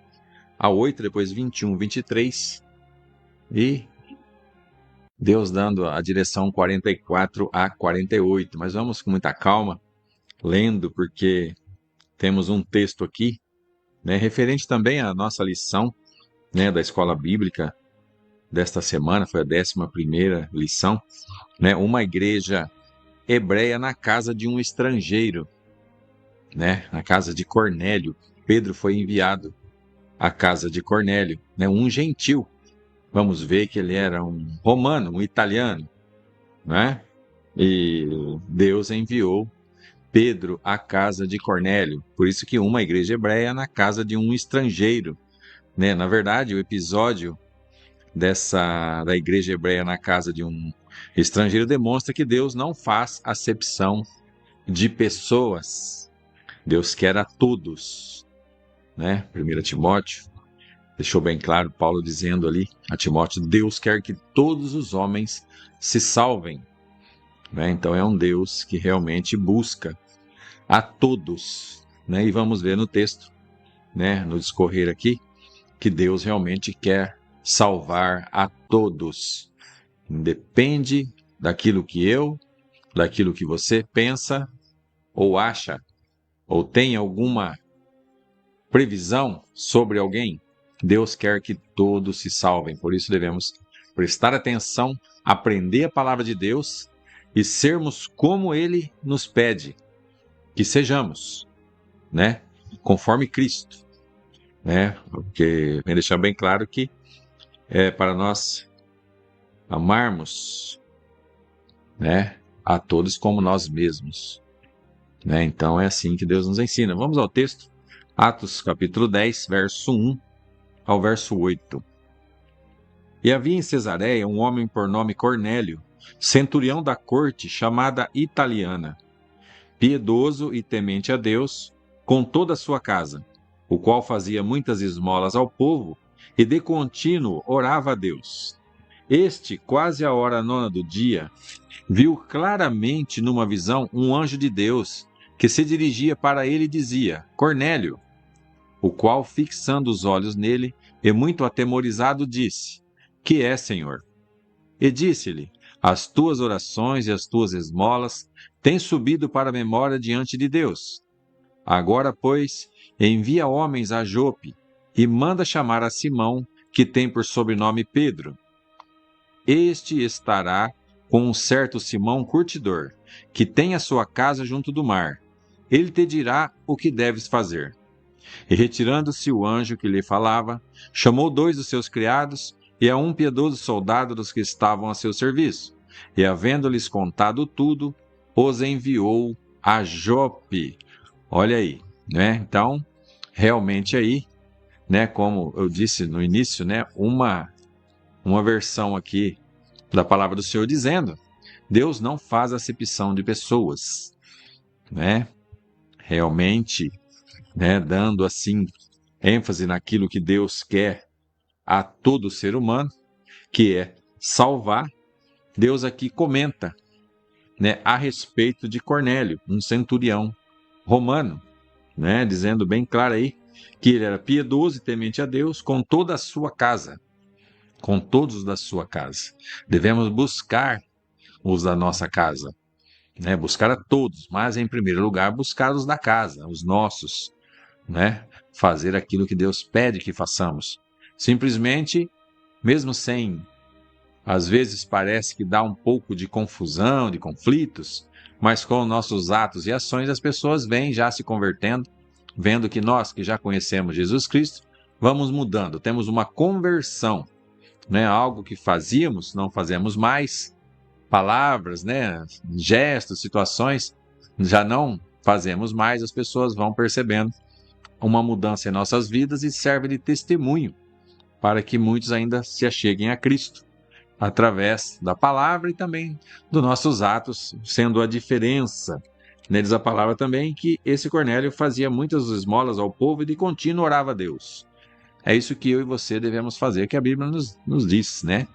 a 8, depois 21, 23, e Deus dando a direção 44 a 48. Mas vamos com muita calma, lendo, porque temos um texto aqui, né, referente também à nossa lição, né, da escola bíblica, desta semana, foi a 11ª lição, né? Uma igreja hebreia na casa de um estrangeiro, né? Na casa de Cornélio. Pedro foi enviado à casa de Cornélio, né? Um gentil. Vamos ver que ele era um romano, um italiano, né? E Deus enviou Pedro à casa de Cornélio. Por isso que uma igreja hebreia na casa de um estrangeiro, né? Na verdade, o episódio da igreja hebreia na casa de um estrangeiro demonstra que Deus não faz acepção de pessoas. Deus quer a todos, né? 1 Timóteo deixou bem claro, Paulo dizendo ali a Timóteo, Deus quer que todos os homens se salvem, né? Então é um Deus que realmente busca a todos, né? E vamos ver no texto, né, no discorrer aqui, que Deus realmente quer salvar a todos. Independe daquilo que você pensa ou acha, ou tem alguma previsão sobre alguém, Deus quer que todos se salvem. Por isso devemos prestar atenção, aprender a palavra de Deus e sermos como Ele nos pede que sejamos, né? Conforme Cristo, né? Porque vem deixar bem claro que para nós amarmos, né, a todos como nós mesmos, né? Então é assim que Deus nos ensina. Vamos ao texto, Atos capítulo 10, verso 1 ao verso 8. E havia em Cesareia um homem por nome Cornélio, centurião da corte chamada Italiana, piedoso e temente a Deus, com toda a sua casa, o qual fazia muitas esmolas ao povo e de contínuo orava a Deus. Este, quase à hora 9ª do dia, viu claramente numa visão um anjo de Deus que se dirigia para ele e dizia, Cornélio, o qual, fixando os olhos nele e muito atemorizado, disse, que é, Senhor? E disse-lhe, as tuas orações e as tuas esmolas têm subido para a memória diante de Deus. Agora, pois, envia homens a Jope e manda chamar a Simão, que tem por sobrenome Pedro. Este estará com um certo Simão curtidor, que tem a sua casa junto do mar. Ele te dirá o que deves fazer. E retirando-se o anjo que lhe falava, chamou 2 dos seus criados e a um piedoso soldado dos que estavam a seu serviço. E havendo-lhes contado tudo, os enviou a Jope. Olha aí, né? Então, realmente aí, né, como eu disse no início, né, uma versão aqui da palavra do Senhor dizendo, Deus não faz acepção de pessoas, né? Realmente, né, dando assim ênfase naquilo que Deus quer a todo ser humano, que é salvar. Deus aqui comenta, né, a respeito de Cornélio, um centurião romano, né, dizendo bem claro aí que ele era piedoso e temente a Deus com toda a sua casa, com todos da sua casa. Devemos buscar os da nossa casa, né, buscar a todos, mas em primeiro lugar buscar os da casa, os nossos, né, fazer aquilo que Deus pede que façamos. Simplesmente, mesmo sem, às vezes parece que dá um pouco de confusão, de conflitos, mas com nossos atos e ações as pessoas vêm já se convertendo, vendo que nós que já conhecemos Jesus Cristo, vamos mudando, temos uma conversão, né? Algo que fazíamos, não fazemos mais, palavras, né? Gestos, situações, já não fazemos mais, as pessoas vão percebendo uma mudança em nossas vidas e serve de testemunho para que muitos ainda se acheguem a Cristo, através da palavra e também dos nossos atos, sendo a diferença. Neles a palavra também que esse Cornélio fazia muitas esmolas ao povo e de contínuo orava a Deus. É isso que eu e você devemos fazer, que a Bíblia nos diz, né?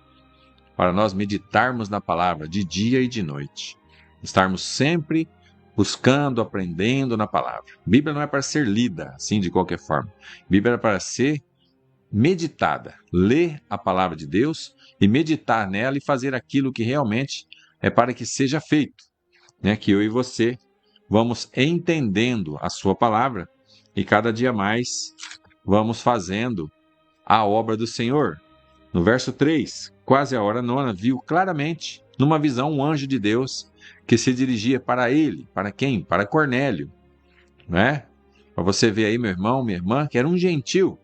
Para nós meditarmos na palavra de dia e de noite. Estarmos sempre buscando, aprendendo na palavra. A Bíblia não é para ser lida assim de qualquer forma. A Bíblia é para ser meditada. Ler a palavra de Deus e meditar nela e fazer aquilo que realmente é para que seja feito, né? Que eu e você vamos entendendo a sua palavra e cada dia mais vamos fazendo a obra do Senhor, No verso 3, quase a hora nona, viu claramente, numa visão, um anjo de Deus que se dirigia para ele. Para quem? Para Cornélio. Né? Para você ver aí, meu irmão, minha irmã, que era um gentil.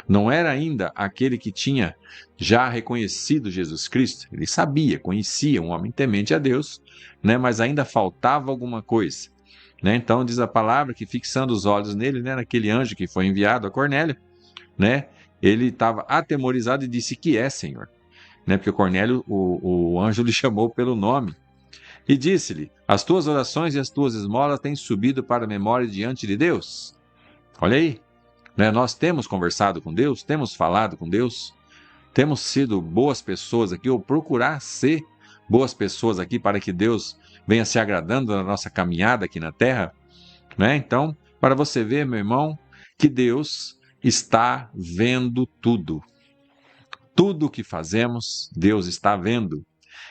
Não era ainda aquele que tinha já reconhecido Jesus Cristo. Ele sabia, conhecia um homem temente a Deus, né? Mas ainda faltava alguma coisa. Né? Então diz a palavra que, fixando os olhos nele, né, naquele anjo que foi enviado a Cornélio, né, ele estava atemorizado e disse: que é, Senhor? Né, porque Cornélio, o anjo lhe chamou pelo nome. E disse-lhe: as tuas orações e as tuas esmolas têm subido para a memória diante de Deus. Olha aí, né, nós temos conversado com Deus, temos falado com Deus, temos sido boas pessoas aqui, ou procurar ser boas pessoas aqui, para que Deus venha se agradando da nossa caminhada aqui na terra. Né? Então, para você ver, meu irmão, que Deus está vendo tudo. Tudo o que fazemos, Deus está vendo.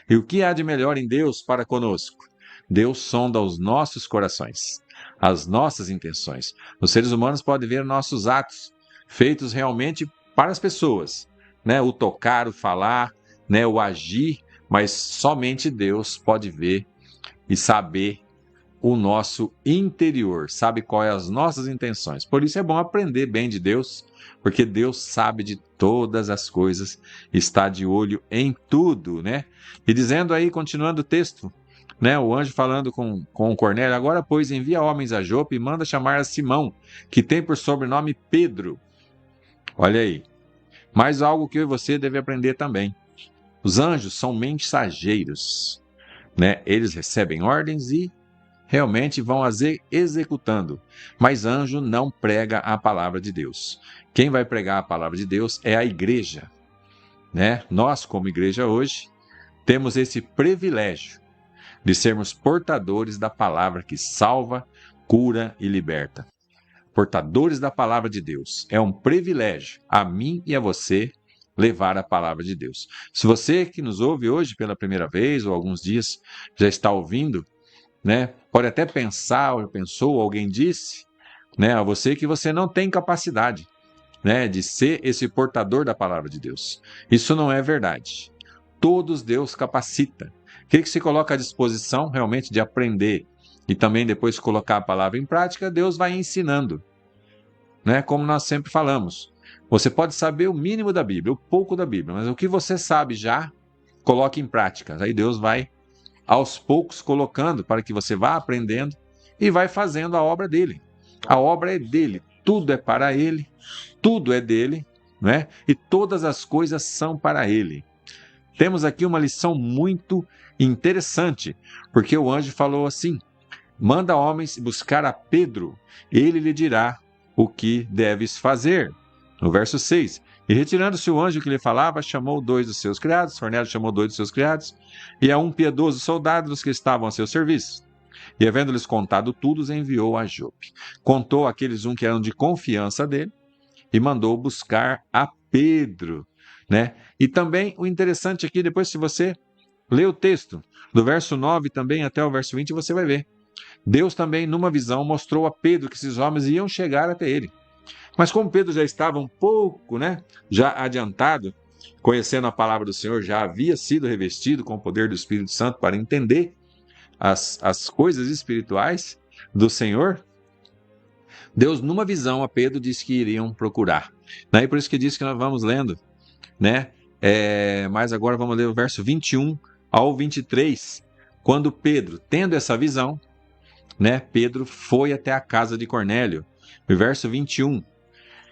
E o que há de melhor em Deus para conosco? Deus sonda os nossos corações, as nossas intenções. Os seres humanos podem ver nossos atos, feitos realmente para as pessoas, né? O tocar, o falar, né? O agir, mas somente Deus pode ver e saber o nosso interior, sabe qual é as nossas intenções. Por isso é bom aprender bem de Deus, porque Deus sabe de todas as coisas, está de olho em tudo, né? E dizendo aí, continuando o texto, né, o anjo falando com Cornélio: agora, pois, envia homens a Jope e manda chamar a Simão, que tem por sobrenome Pedro. Olha aí, mais algo que eu e você deve aprender também. Os anjos são mensageiros, né? Eles recebem ordens e realmente vão as executando. Mas anjo não prega a palavra de Deus. Quem vai pregar a palavra de Deus é a igreja. Né? Nós, como igreja hoje, temos esse privilégio de sermos portadores da palavra que salva, cura e liberta. Portadores da palavra de Deus. É um privilégio a mim e a você levar a palavra de Deus. Se você que nos ouve hoje pela primeira vez ou alguns dias já está ouvindo, né, pode até pensar, ou pensou, ou alguém disse, né, a você que você não tem capacidade, né, de ser esse portador da palavra de Deus. Isso não é verdade. Todos Deus capacita. Aquele que se coloca à disposição realmente de aprender e também depois colocar a palavra em prática, Deus vai ensinando. Né, como nós sempre falamos, você pode saber o mínimo da Bíblia, o pouco da Bíblia, mas o que você sabe já, coloque em prática. Aí Deus vai aos poucos colocando para que você vá aprendendo e vai fazendo a obra dele. A obra é dele, tudo é para ele, tudo é dele, né? E todas as coisas são para ele. Temos aqui uma lição muito interessante, porque o anjo falou assim: manda homens buscar a Pedro, ele lhe dirá o que deves fazer. No verso 6, e retirando-se o anjo que lhe falava, chamou 2 dos seus criados, Cornélio chamou 2 dos seus criados, e a um piedoso soldado dos que estavam a seu serviço. E havendo-lhes contado tudo, os enviou a Jope. Contou aqueles que eram de confiança dele, e mandou buscar a Pedro. Né? E também o interessante aqui, depois se você ler o texto, do verso 9 também até o verso 20, você vai ver. Deus também, numa visão, mostrou a Pedro que esses homens iam chegar até ele. Mas como Pedro já estava um pouco, né, já adiantado, conhecendo a palavra do Senhor, já havia sido revestido com o poder do Espírito Santo para entender as coisas espirituais do Senhor, Deus, numa visão, a Pedro disse que iriam procurar. Daí por isso que diz que nós vamos lendo, né? Mas agora vamos ler o verso 21 ao 23, quando Pedro, tendo essa visão, né, Pedro foi até a casa de Cornélio. No verso 21,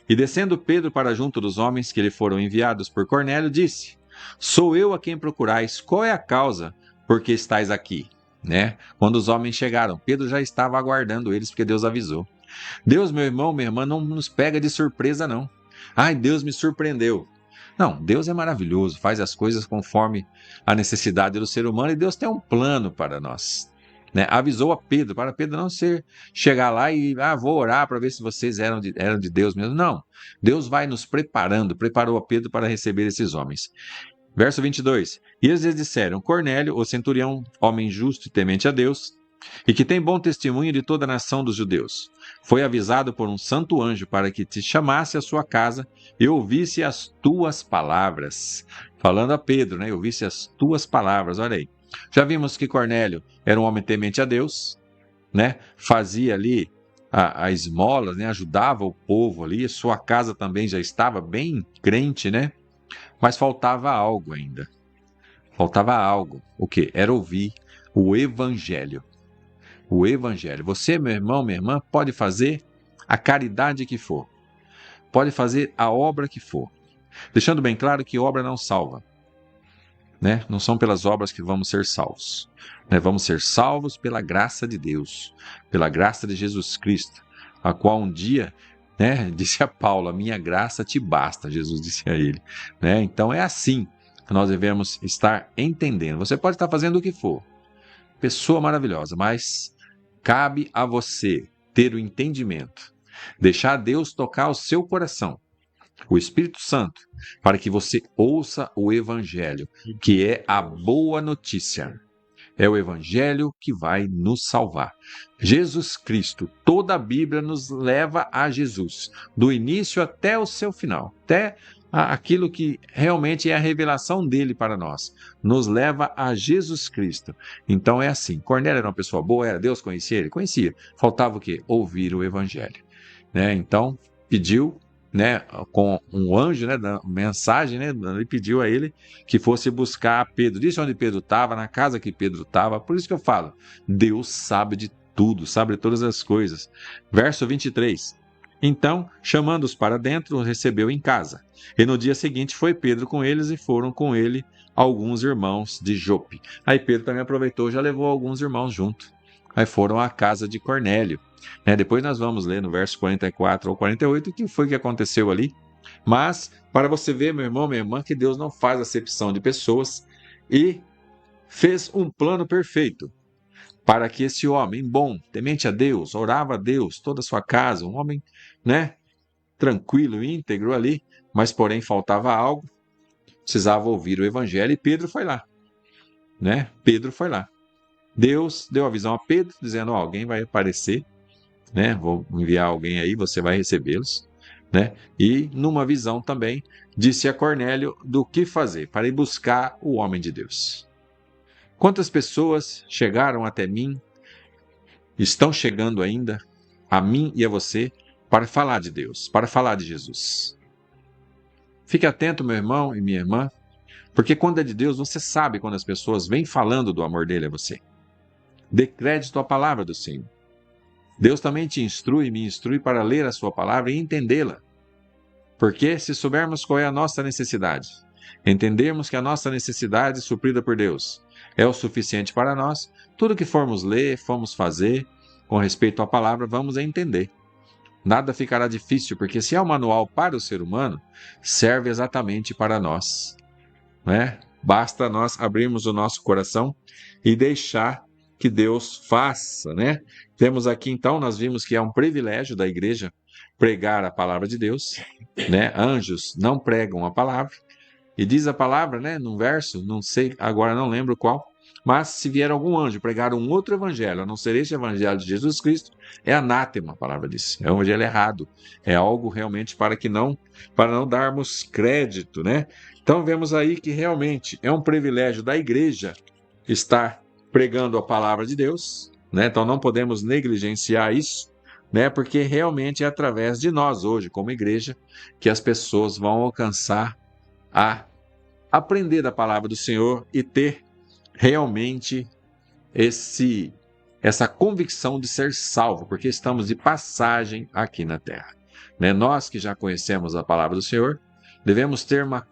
e descendo Pedro para junto dos homens que lhe foram enviados por Cornélio, disse: sou eu a quem procurais, qual é a causa por que estáis aqui? Né? Quando os homens chegaram, Pedro já estava aguardando eles, porque Deus avisou. Deus, meu irmão, minha irmã, não nos pega de surpresa, não. Ai, Deus me surpreendeu. Não, Deus é maravilhoso, faz as coisas conforme a necessidade do ser humano, e Deus tem um plano para nós. Né? Avisou a Pedro, para Pedro não chegar lá e vou orar para ver se vocês eram de Deus mesmo. Não, Deus vai nos preparando, preparou a Pedro para receber esses homens. Verso 22, e eles lhes disseram: Cornélio, o centurião, homem justo e temente a Deus, e que tem bom testemunho de toda a nação dos judeus. Foi avisado por um santo anjo para que te chamasse à sua casa e ouvisse as tuas palavras. Falando a Pedro, né? Ouvisse as tuas palavras, olha aí. Já vimos que Cornélio era um homem temente a Deus, né? Fazia ali a esmola, né? Ajudava o povo ali, sua casa também já estava bem crente, né? Mas faltava algo ainda. Faltava algo. O quê? Era ouvir o Evangelho. O Evangelho. Você, meu irmão, minha irmã, pode fazer a caridade que for. Pode fazer a obra que for. Deixando bem claro que obra não salva. Né? Não são pelas obras que vamos ser salvos. Né? Vamos ser salvos pela graça de Deus. Pela graça de Jesus Cristo. A qual um dia, né, disse a Paulo, a minha graça te basta, Jesus disse a ele. Né? Então é assim que nós devemos estar entendendo. Você pode estar fazendo o que for. Pessoa maravilhosa, mas cabe a você ter o entendimento, deixar Deus tocar o seu coração, o Espírito Santo, para que você ouça o Evangelho, que é a boa notícia. É o Evangelho que vai nos salvar. Jesus Cristo, toda a Bíblia nos leva a Jesus, do início até o seu final, até aquilo que realmente é a revelação dele para nós, nos leva a Jesus Cristo. Então é assim, Cornélio era uma pessoa boa, era Deus conhecia ele? Conhecia. Faltava o quê? Ouvir o Evangelho. Né? Então pediu, né, com um anjo, né, da mensagem, né, ele pediu a ele que fosse buscar Pedro. Disse onde Pedro estava, na casa que Pedro estava. Por isso que eu falo, Deus sabe de tudo, sabe de todas as coisas. Verso 23. Então, chamando-os para dentro, os recebeu em casa. E no dia seguinte foi Pedro com eles e foram com ele alguns irmãos de Jope. Aí Pedro também aproveitou, já levou alguns irmãos junto. Aí foram à casa de Cornélio. Depois nós vamos ler no verso 44 ou 48 o que foi que aconteceu ali. Mas, para você ver, meu irmão, minha irmã, que Deus não faz acepção de pessoas e fez um plano perfeito para que esse homem bom, temente a Deus, orava a Deus, toda a sua casa, um homem, né, tranquilo, íntegro ali, mas porém faltava algo, precisava ouvir o Evangelho e Pedro foi lá. Né? Pedro foi lá. Deus deu a visão a Pedro, dizendo, alguém vai aparecer, né? Vou enviar alguém aí, você vai recebê-los, né? E numa visão também disse a Cornélio do que fazer para ir buscar o homem de Deus. Quantas pessoas chegaram até mim, estão chegando ainda a mim e a você para falar de Deus, para falar de Jesus? Fique atento, meu irmão e minha irmã, porque quando é de Deus, você sabe quando as pessoas vêm falando do amor dele a você. Dê crédito à palavra do Senhor. Deus também te instrui e me instrui para ler a sua palavra e entendê-la. Porque se soubermos qual é a nossa necessidade, entendermos que a nossa necessidade suprida por Deus é o suficiente para nós, tudo que formos ler, formos fazer com respeito à palavra, vamos entender. Nada ficará difícil, porque se é um manual para o ser humano, serve exatamente para nós. Né? Basta nós abrirmos o nosso coração e deixar que Deus faça, né? Temos aqui então, nós vimos que é um privilégio da igreja pregar a palavra de Deus, né? Anjos não pregam a palavra, e diz a palavra, né, num verso, não sei, agora não lembro qual, mas se vier algum anjo pregar um outro evangelho, a não ser este evangelho de Jesus Cristo, é anátema, a palavra diz, é um evangelho errado, é algo realmente para não darmos crédito, né? Então vemos aí que realmente é um privilégio da igreja estar pregando a palavra de Deus, né? Então não podemos negligenciar isso, né? Porque realmente é através de nós hoje, como igreja, que as pessoas vão alcançar a aprender da palavra do Senhor e ter realmente essa convicção de ser salvo, porque estamos de passagem aqui na terra. Né? Nós que já conhecemos a palavra do Senhor, devemos ter uma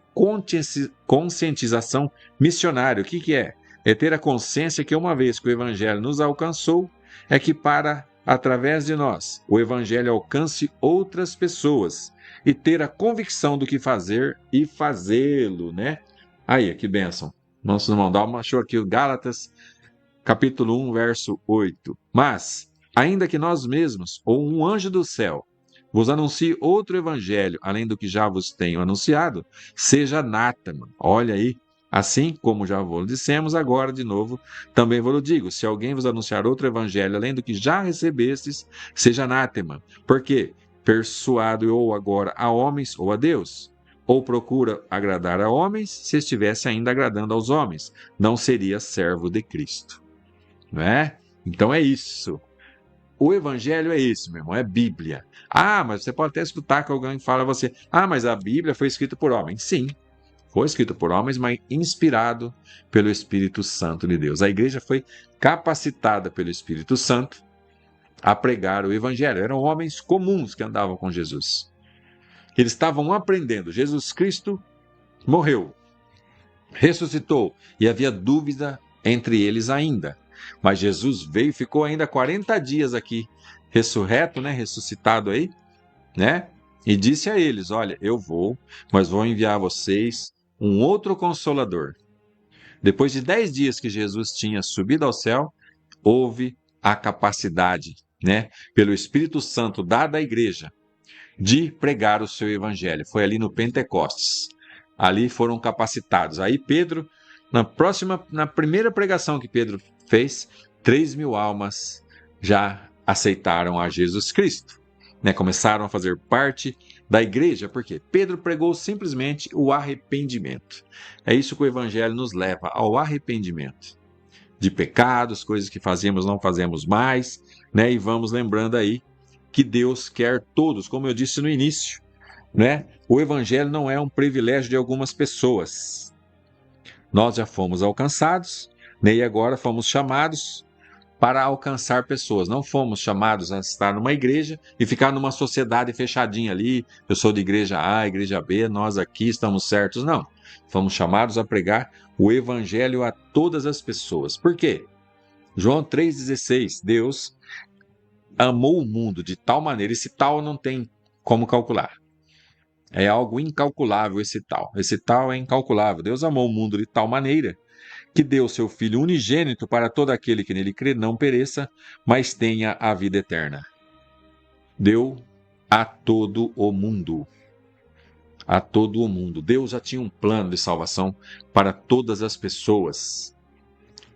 conscientização missionária. O que é? É ter a consciência que uma vez que o Evangelho nos alcançou, é que através de nós, o Evangelho alcance outras pessoas e ter a convicção do que fazer e fazê-lo, né? Aí, que bênção. Nosso irmão Dalma achou aqui o Gálatas, capítulo 1, verso 8. Mas, ainda que nós mesmos, ou um anjo do céu, vos anuncie outro evangelho, além do que já vos tenho anunciado, seja anátema. Olha aí Assim como já vos dissemos, agora de novo também vos digo: se alguém vos anunciar outro evangelho além do que já recebestes, seja anátema. Porque persuado ou agora a homens ou a Deus, ou procura agradar a homens, se estivesse ainda agradando aos homens, não seria servo de Cristo. Não é? Então é isso. O evangelho é esse, meu irmão, é Bíblia. Ah, mas você pode até escutar que alguém fala a você: ah, mas a Bíblia foi escrita por homens. Sim, foi escrito por homens, mas inspirado pelo Espírito Santo de Deus. A igreja foi capacitada pelo Espírito Santo a pregar o evangelho. Eram homens comuns que andavam com Jesus. Eles estavam aprendendo. Jesus Cristo morreu, ressuscitou, e havia dúvida entre eles ainda. Mas Jesus veio e ficou ainda 40 dias aqui, ressurreto, né, ressuscitado aí, né? E disse a eles: olha, eu vou, mas vou enviar a vocês um outro Consolador. Depois de 10 dias que Jesus tinha subido ao céu, houve a capacidade, né, pelo Espírito Santo dada à igreja, de pregar o seu evangelho. Foi ali no Pentecostes. Ali foram capacitados. Aí Pedro, na primeira pregação que Pedro fez, 3.000 almas já aceitaram a Jesus Cristo, né? Começaram a fazer parte da igreja, porque Pedro pregou simplesmente o arrependimento. É isso que o evangelho nos leva, ao arrependimento de pecados, coisas que fazíamos, não fazemos mais, né? E vamos lembrando aí que Deus quer todos, como eu disse no início, né? O evangelho não é um privilégio de algumas pessoas. Nós já fomos alcançados, né? E agora fomos chamados para alcançar pessoas. Não fomos chamados a estar numa igreja e ficar numa sociedade fechadinha ali. Eu sou de igreja A, igreja B, nós aqui estamos certos. Não. Fomos chamados a pregar o evangelho a todas as pessoas. Por quê? João 3,16, Deus amou o mundo de tal maneira, esse tal não tem como calcular. É algo incalculável esse tal. Esse tal é incalculável. Deus amou o mundo de tal maneira que deu seu Filho unigênito para todo aquele que nele crê não pereça, mas tenha a vida eterna. Deu a todo o mundo. A todo o mundo. Deus já tinha um plano de salvação para todas as pessoas.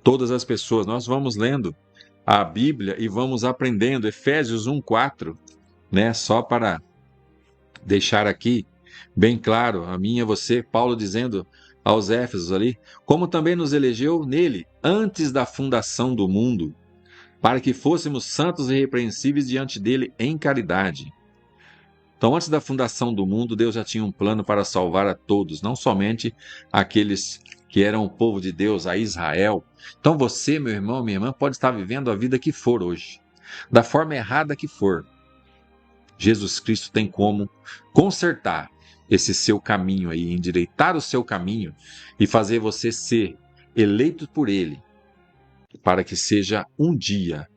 Todas as pessoas. Nós vamos lendo a Bíblia e vamos aprendendo. Efésios 1:4, né? Só para deixar aqui bem claro, a mim e a você, Paulo dizendo aos Éfesos ali: como também nos elegeu nele, antes da fundação do mundo, para que fôssemos santos e irrepreensíveis diante dele em caridade. Então, antes da fundação do mundo, Deus já tinha um plano para salvar a todos, não somente aqueles que eram o povo de Deus, a Israel. Então você, meu irmão, minha irmã, pode estar vivendo a vida que for hoje, da forma errada que for. Jesus Cristo tem como consertar esse seu caminho aí, endireitar o seu caminho e fazer você ser eleito por Ele, para que seja um dia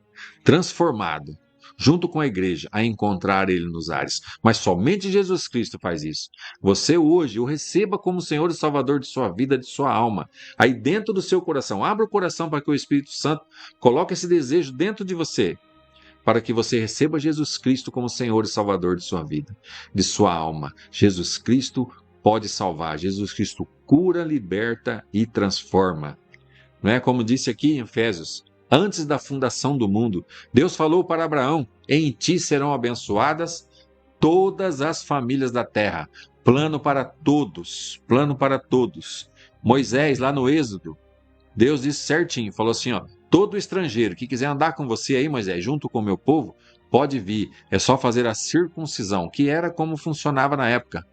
transformado, junto com a igreja, a encontrar Ele nos ares. Mas somente Jesus Cristo faz isso. Você hoje o receba como Senhor e Salvador de sua vida, de sua alma. Aí dentro do seu coração, abra o coração para que o Espírito Santo coloque esse desejo dentro de você, para que você receba Jesus Cristo como Senhor e Salvador de sua vida, de sua alma. Jesus Cristo pode salvar. Jesus Cristo cura, liberta e transforma. Não é como disse aqui em Efésios: antes da fundação do mundo, Deus falou para Abraão: em ti serão abençoadas todas as famílias da terra. Plano para todos, plano para todos. Moisés, lá no Êxodo, Deus disse certinho, falou assim, ó: todo estrangeiro que quiser andar com você aí, Moisés, junto com o meu povo, pode vir. É só fazer a circuncisão, que era como funcionava na época.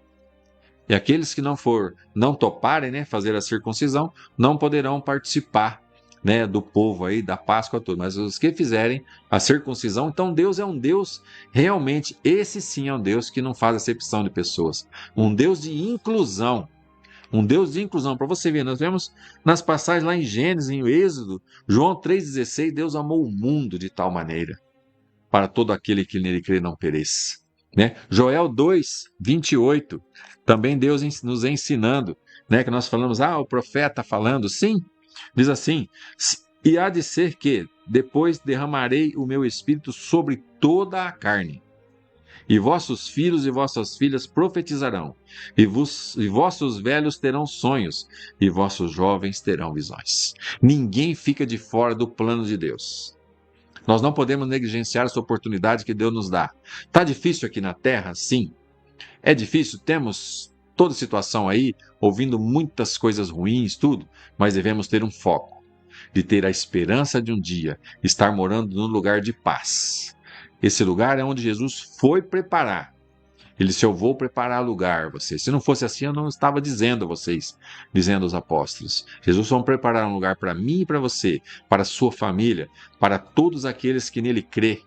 E aqueles que não toparem, né, fazer a circuncisão, não poderão participar, né, do povo aí, da Páscoa toda. Mas os que fizerem a circuncisão, então Deus é um Deus, realmente, esse sim é um Deus que não faz acepção de pessoas. Um Deus de inclusão. Um Deus de inclusão. Para você ver, nós vemos nas passagens lá em Gênesis, em Êxodo, João 3,16, Deus amou o mundo de tal maneira, para todo aquele que nele crê não pereça. Né? Joel 2:28, também Deus nos ensinando, né? Que nós falamos, o profeta falando, sim, diz assim: e há de ser que depois derramarei o meu espírito sobre toda a carne, E vossos filhos e vossas filhas profetizarão, e vossos velhos terão sonhos, e vossos jovens terão visões. Ninguém fica de fora do plano de Deus. Nós não podemos negligenciar essa oportunidade que Deus nos dá. Está difícil aqui na Terra? Sim. É difícil, temos toda situação aí, ouvindo muitas coisas ruins, tudo, mas devemos ter um foco, de ter a esperança de um dia estar morando num lugar de paz. Esse lugar é onde Jesus foi preparar. Ele disse, eu vou preparar lugar a vocês. Se não fosse assim, eu não estava dizendo a vocês, dizendo aos apóstolos. Jesus vai preparar um lugar para mim e para você, para a sua família, para todos aqueles que nele crê.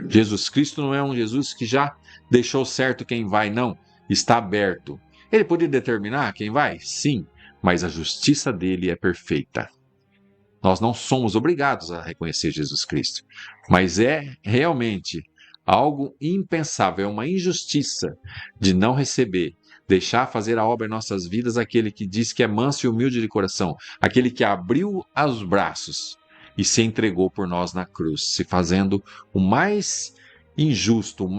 Jesus Cristo não é um Jesus que já deixou certo quem vai, não. Está aberto. Ele poderia determinar quem vai? Sim, mas a justiça dele é perfeita. Nós não somos obrigados a reconhecer Jesus Cristo, mas é realmente algo impensável, é uma injustiça de não receber, deixar fazer a obra em nossas vidas aquele que diz que é manso e humilde de coração, aquele que abriu os braços e se entregou por nós na cruz, se fazendo o mais injusto,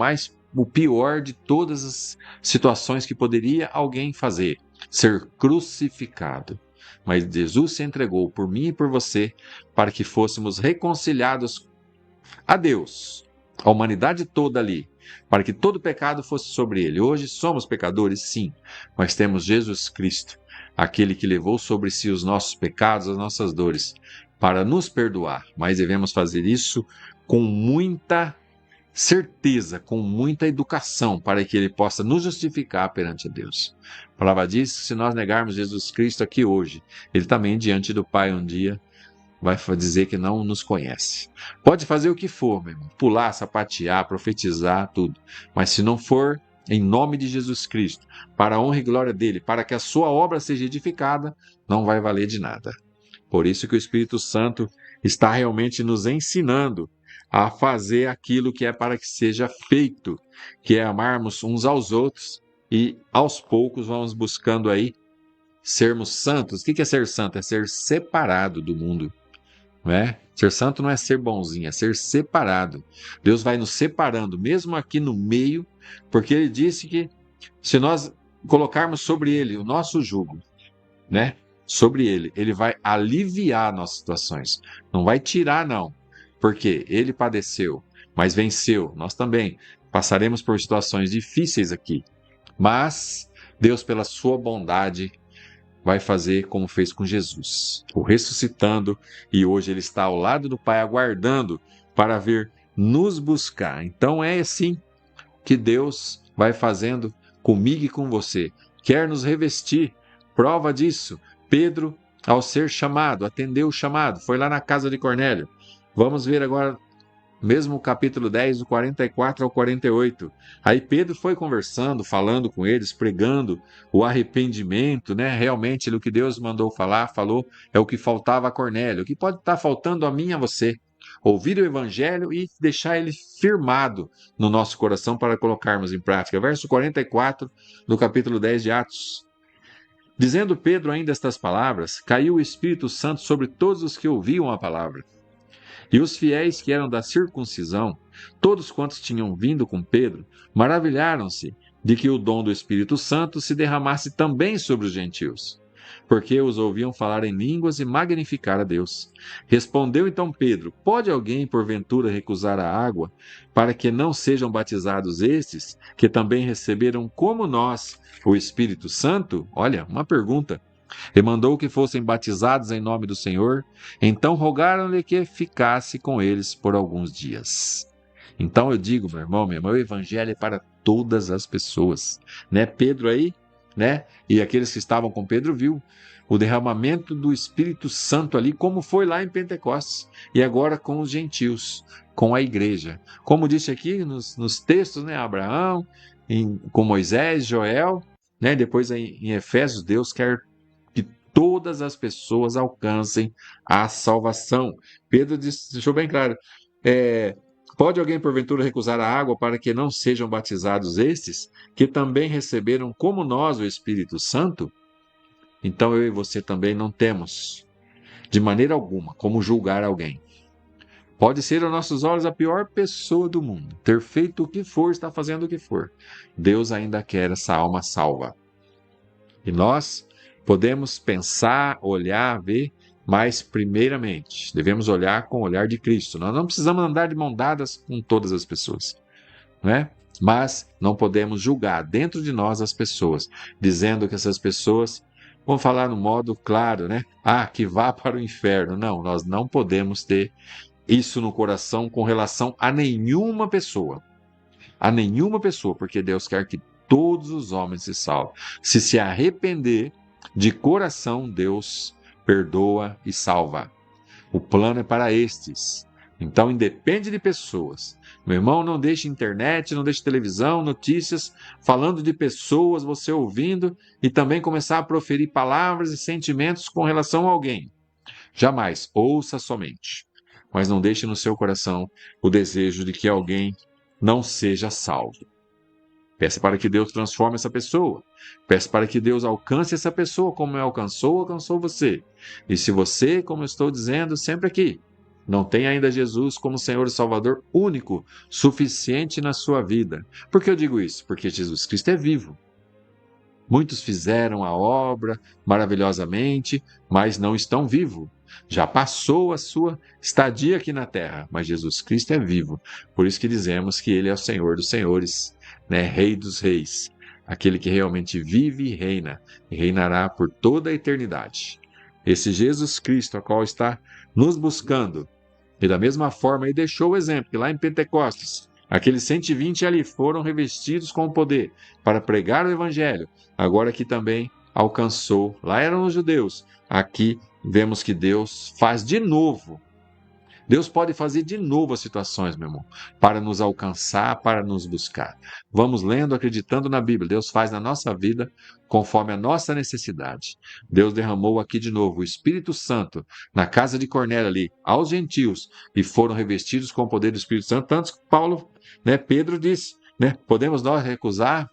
o pior de todas as situações que poderia alguém fazer, ser crucificado. Mas Jesus se entregou por mim e por você para que fôssemos reconciliados a Deus, a humanidade toda ali, para que todo pecado fosse sobre ele. Hoje somos pecadores, sim, mas temos Jesus Cristo, aquele que levou sobre si os nossos pecados, as nossas dores, para nos perdoar. Mas devemos fazer isso com muita certeza, com muita educação, para que ele possa nos justificar perante a Deus. A palavra diz que se nós negarmos Jesus Cristo aqui hoje, ele também diante do Pai um dia vai dizer que não nos conhece. Pode fazer o que for, meu irmão, pular, sapatear, profetizar, tudo, mas se não for em nome de Jesus Cristo, para a honra e glória dele, para que a sua obra seja edificada, não vai valer de nada. Por isso que o Espírito Santo está realmente nos ensinando a fazer aquilo que é para que seja feito, que é amarmos uns aos outros e aos poucos vamos buscando aí sermos santos. O que é ser santo? É ser separado do mundo, não é? Ser santo não é ser bonzinho, é ser separado. Deus vai nos separando, mesmo aqui no meio, porque ele disse que se nós colocarmos sobre ele o nosso jugo, né? Sobre ele, ele vai aliviar nossas situações, não vai tirar não. Porque ele padeceu, mas venceu. Nós também passaremos por situações difíceis aqui. Mas Deus, pela sua bondade, vai fazer como fez com Jesus, o ressuscitando, e hoje ele está ao lado do Pai, aguardando para vir nos buscar. Então é assim que Deus vai fazendo comigo e com você. Quer nos revestir. Prova disso, Pedro, ao ser chamado, atendeu o chamado, foi lá na casa de Cornélio. Vamos ver agora, mesmo o capítulo 10, do 44 ao 48. Aí Pedro foi conversando, falando com eles, pregando o arrependimento, né? Realmente, o que Deus mandou falar, falou, é o que faltava a Cornélio. O que pode estar faltando a mim e a você? Ouvir o Evangelho e deixar ele firmado no nosso coração para colocarmos em prática. Verso 44 do capítulo 10 de Atos. Dizendo Pedro ainda estas palavras, caiu o Espírito Santo sobre todos os que ouviam a palavra. E os fiéis que eram da circuncisão, todos quantos tinham vindo com Pedro, maravilharam-se de que o dom do Espírito Santo se derramasse também sobre os gentios, porque os ouviam falar em línguas e magnificar a Deus. Respondeu então Pedro, pode alguém porventura recusar a água, para que não sejam batizados estes, que também receberam como nós o Espírito Santo? Olha, uma pergunta. E mandou que fossem batizados em nome do Senhor. Então rogaram-lhe que ficasse com eles por alguns dias. Então eu digo, meu irmão, o evangelho é para todas as pessoas, né? Pedro aí, né? E aqueles que estavam com Pedro viu o derramamento do Espírito Santo ali, como foi lá em Pentecostes, e agora com os gentios, com a igreja. Como disse aqui nos textos, né? Abraão, com Moisés, Joel, né? Depois em Efésios, Deus quer que todas as pessoas alcancem a salvação. Pedro deixou bem claro, pode alguém porventura recusar a água para que não sejam batizados estes, que também receberam como nós o Espírito Santo? Então eu e você também não temos, de maneira alguma, como julgar alguém. Pode ser aos nossos olhos a pior pessoa do mundo, ter feito o que for, estar fazendo o que for. Deus ainda quer essa alma salva. E nós podemos pensar, olhar, ver, mas primeiramente devemos olhar com o olhar de Cristo. Nós não precisamos andar de mão dadas com todas as pessoas, né? Mas não podemos julgar dentro de nós as pessoas, dizendo que essas pessoas, vamos falar no modo claro, né? Que vá para o inferno. Não, nós não podemos ter isso no coração com relação a nenhuma pessoa. A nenhuma pessoa, porque Deus quer que todos os homens se salvem. Se arrepender de coração, Deus perdoa e salva. O plano é para estes. Então, independe de pessoas. Meu irmão, não deixe internet, não deixe televisão, notícias, falando de pessoas, você ouvindo, e também começar a proferir palavras e sentimentos com relação a alguém. Jamais, ouça somente. Mas não deixe no seu coração o desejo de que alguém não seja salvo. Peça para que Deus transforme essa pessoa. Peça para que Deus alcance essa pessoa como alcançou você. E se você, como eu estou dizendo sempre aqui, não tem ainda Jesus como Senhor e Salvador único, suficiente na sua vida. Por que eu digo isso? Porque Jesus Cristo é vivo. Muitos fizeram a obra maravilhosamente, mas não estão vivos. Já passou a sua estadia aqui na terra, mas Jesus Cristo é vivo. Por isso que dizemos que Ele é o Senhor dos senhores, né? Rei dos reis, aquele que realmente vive e reinará por toda a eternidade. Esse Jesus Cristo, a qual está nos buscando, e da mesma forma Ele deixou o exemplo, que lá em Pentecostes, aqueles 120 ali foram revestidos com o poder para pregar o Evangelho. Agora aqui também alcançou, lá eram os judeus, aqui vemos que Deus faz de novo. Deus pode fazer de novo as situações, meu irmão, para nos alcançar, para nos buscar. Vamos lendo, acreditando na Bíblia. Deus faz na nossa vida conforme a nossa necessidade. Deus derramou aqui de novo o Espírito Santo na casa de Cornélio ali, aos gentios, e foram revestidos com o poder do Espírito Santo, tanto que Paulo, Pedro disse, podemos nós recusar,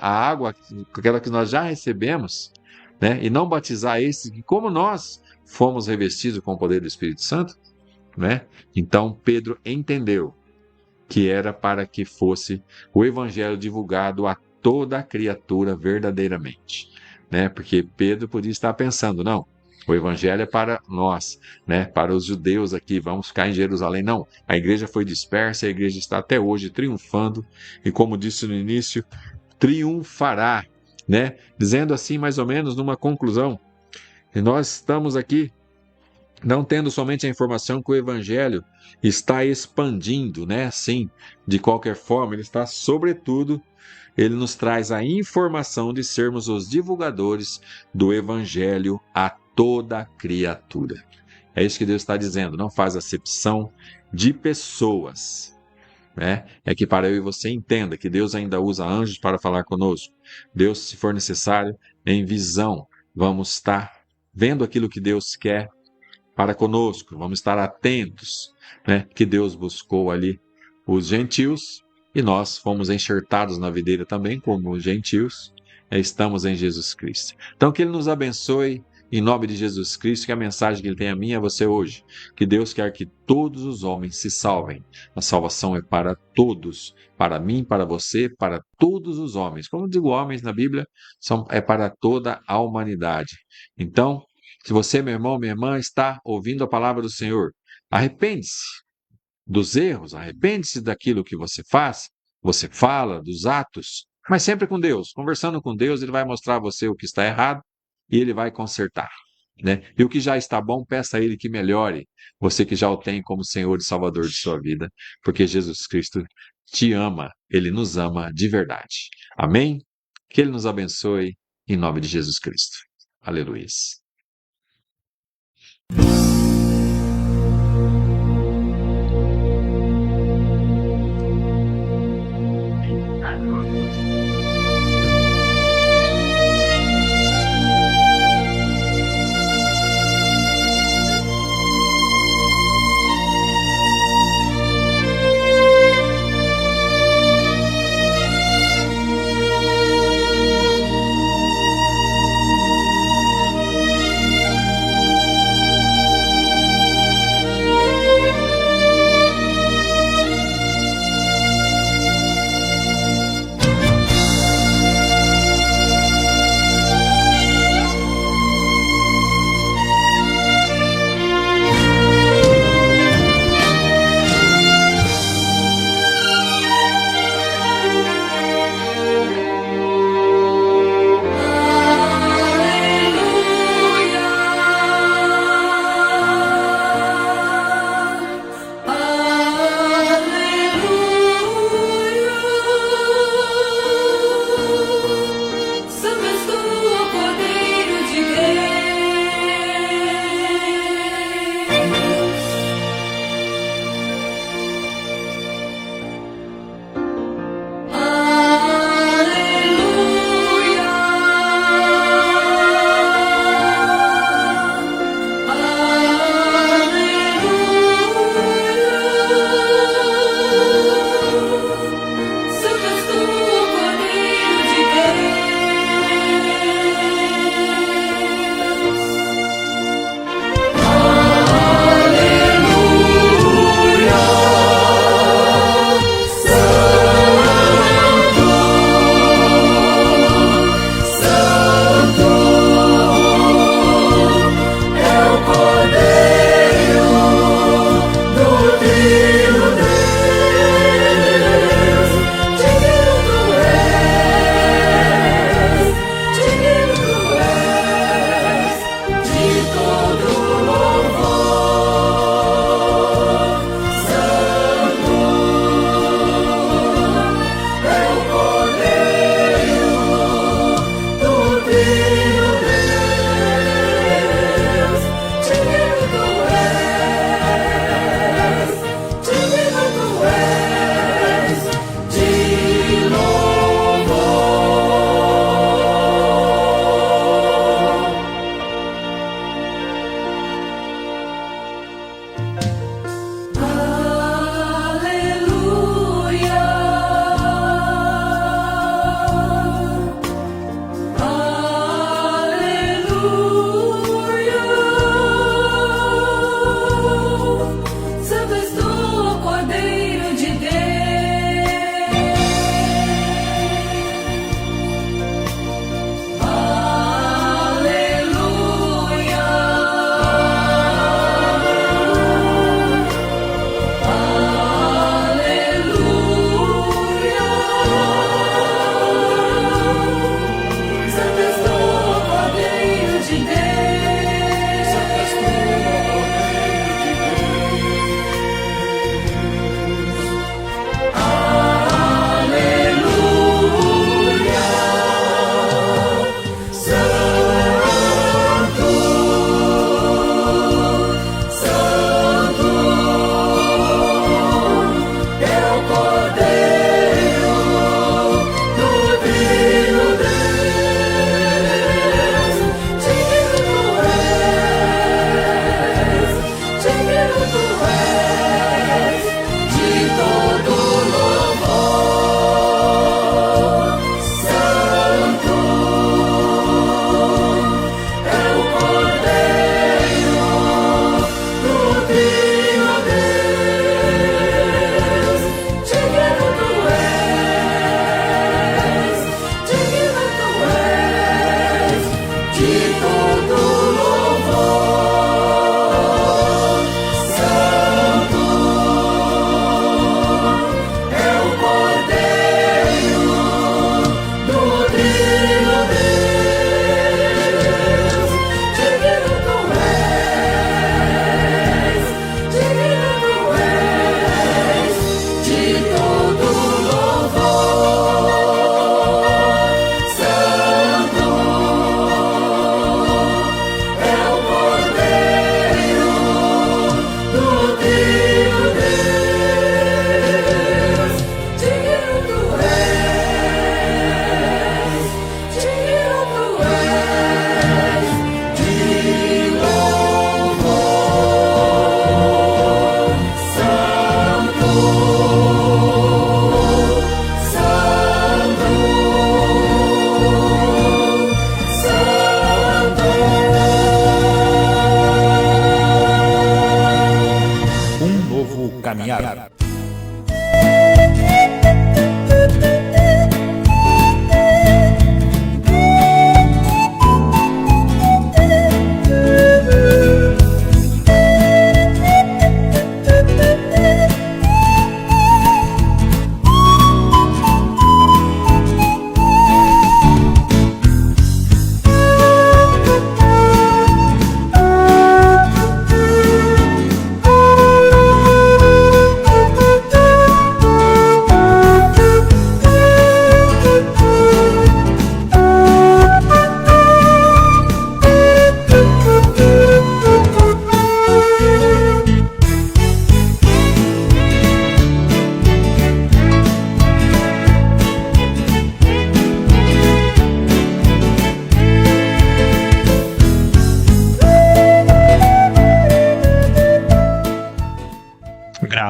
a água, aquela que nós já recebemos, e não batizar esses que, como nós fomos revestidos com o poder do Espírito Santo, Então Pedro entendeu que era para que fosse o Evangelho divulgado a toda a criatura verdadeiramente, Porque Pedro podia estar pensando, não, o Evangelho é para nós, para os judeus aqui, vamos ficar em Jerusalém. Não, a igreja foi dispersa, a igreja está até hoje triunfando, e como disse no início, triunfará, dizendo assim mais ou menos numa conclusão, e nós estamos aqui não tendo somente a informação que o Evangelho está expandindo, Sim, de qualquer forma, ele está, sobretudo, ele nos traz a informação de sermos os divulgadores do Evangelho a toda criatura. É isso que Deus está dizendo, não faz acepção de pessoas. É que para eu e você entenda que Deus ainda usa anjos para falar conosco. Deus, se for necessário, em visão, vamos estar vendo aquilo que Deus quer para conosco, vamos estar atentos, que Deus buscou ali os gentios e nós fomos enxertados na videira também como os gentios, estamos em Jesus Cristo. Então que Ele nos abençoe em nome de Jesus Cristo, que a mensagem que Ele tem a mim e a você hoje, que Deus quer que todos os homens se salvem. A salvação é para todos, para mim, para você, para todos os homens. Como eu digo homens na Bíblia, é para toda a humanidade. Então, se você, meu irmão, minha irmã, está ouvindo a palavra do Senhor, arrepende-se dos erros, arrepende-se daquilo que você faz, você fala, dos atos, mas sempre com Deus. Conversando com Deus, Ele vai mostrar a você o que está errado e Ele vai consertar. E o que já está bom, peça a Ele que melhore, você que já o tem como Senhor e Salvador de sua vida, porque Jesus Cristo te ama, Ele nos ama de verdade. Amém? Que Ele nos abençoe em nome de Jesus Cristo. Aleluia.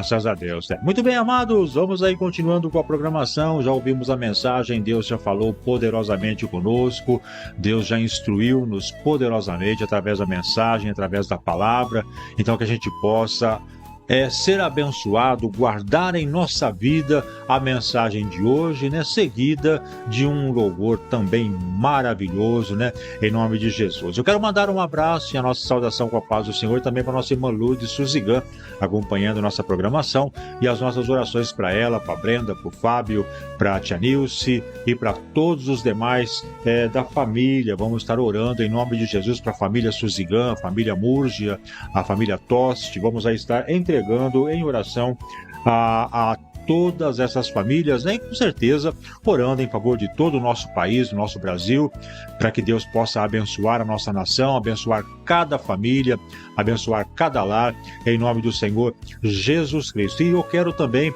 Graças a Deus. Muito bem, amados, vamos aí continuando com a programação. Já ouvimos a mensagem, Deus já falou poderosamente conosco, Deus já instruiu-nos poderosamente através da mensagem, através da palavra. Então que a gente possa ser abençoado, guardar em nossa vida a mensagem de hoje, né? Seguida de um louvor também maravilhoso, né? Em nome de Jesus. Eu quero mandar um abraço e a nossa saudação com a paz do Senhor também para a nossa irmã Lourdes Suzigan, acompanhando nossa programação, e as nossas orações para ela, para a Brenda, para o Fábio, para a Tia Nilce e para todos os demais da família. Vamos estar orando em nome de Jesus para a família Suzigan, a família Múrgia, a família Toste. Vamos aí estar entregando em oração a todas essas famílias, né? E com certeza orando em favor de todo o nosso país, do nosso Brasil, para que Deus possa abençoar a nossa nação, abençoar cada família, abençoar cada lar, em nome do Senhor Jesus Cristo. E eu quero também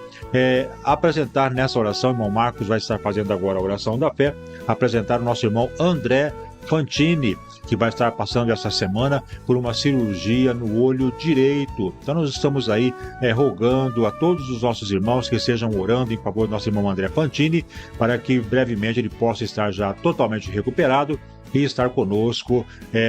apresentar nessa oração, o irmão Marcos vai estar fazendo agora a oração da fé, apresentar o nosso irmão André Fantini, que vai estar passando essa semana por uma cirurgia no olho direito. Então nós estamos aí rogando a todos os nossos irmãos que estejam orando em favor do nosso irmão André Fantini, para que brevemente ele possa estar já totalmente recuperado e estar conosco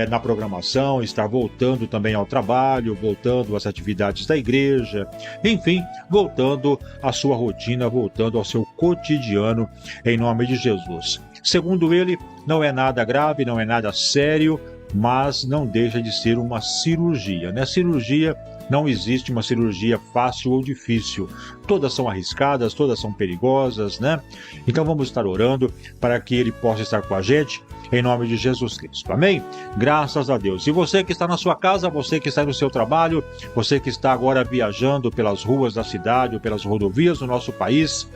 na programação, estar voltando também ao trabalho, voltando às atividades da igreja, enfim, voltando à sua rotina, voltando ao seu cotidiano, em nome de Jesus. Segundo ele, não é nada grave, não é nada sério, mas não deixa de ser uma cirurgia, né? Cirurgia, não existe uma cirurgia fácil ou difícil. Todas são arriscadas, todas são perigosas, né? Então vamos estar orando para que ele possa estar com a gente, em nome de Jesus Cristo. Amém? Graças a Deus. E você que está na sua casa, você que está no seu trabalho, você que está agora viajando pelas ruas da cidade ou pelas rodovias do nosso país,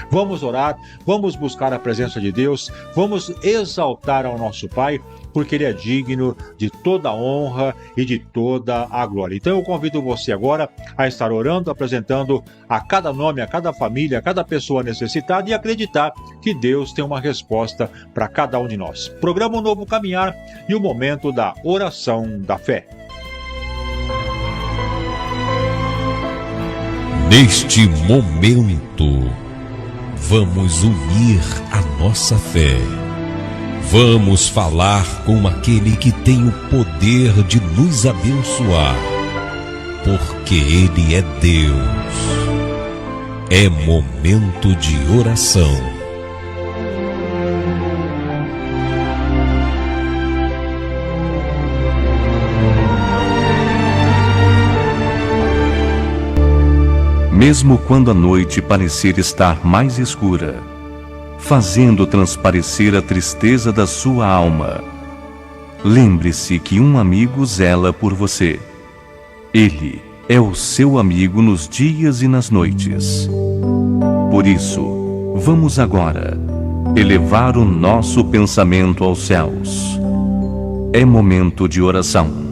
vamos orar, vamos buscar a presença de Deus, vamos exaltar ao nosso Pai, porque Ele é digno de toda a honra e de toda a glória. Então eu convido você agora a estar orando, apresentando a cada nome, a cada família, a cada pessoa necessitada e acreditar que Deus tem uma resposta para cada um de nós. Programa Novo Caminhar e o momento da oração da fé. Neste momento, vamos unir a nossa fé. Vamos falar com aquele que tem o poder de nos abençoar, porque Ele é Deus. É momento de oração. Mesmo quando a noite parecer estar mais escura, fazendo transparecer a tristeza da sua alma, lembre-se que um amigo zela por você. Ele é o seu amigo nos dias e nas noites. Por isso, vamos agora elevar o nosso pensamento aos céus. É momento de oração.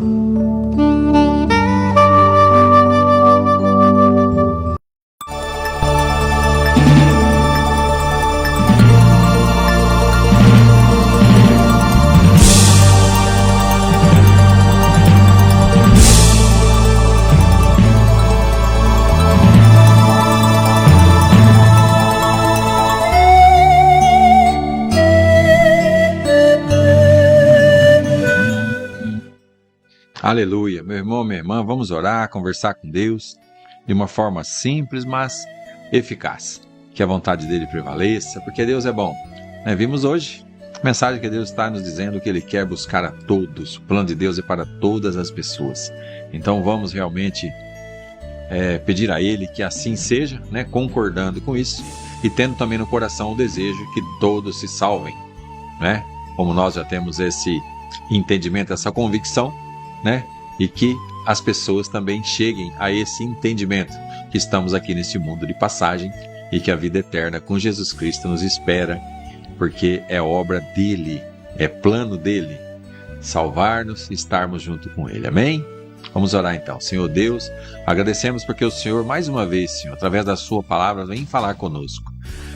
Aleluia, meu irmão, minha irmã, vamos orar, conversar com Deus de uma forma simples, mas eficaz. Que a vontade dele prevaleça, porque Deus é bom. Vimos hoje a mensagem que Deus está nos dizendo que Ele quer buscar a todos. O plano de Deus é para todas as pessoas. Então vamos realmente pedir a Ele que assim seja, concordando com isso e tendo também no coração o desejo que todos se salvem. Como nós já temos esse entendimento, essa convicção, e que as pessoas também cheguem a esse entendimento que estamos aqui nesse mundo de passagem e que a vida eterna com Jesus Cristo nos espera, porque é obra dele, é plano dele, salvar-nos e estarmos junto com ele. Amém? Vamos orar então. Senhor Deus, agradecemos porque o Senhor mais uma vez, Senhor, através da sua palavra, vem falar conosco.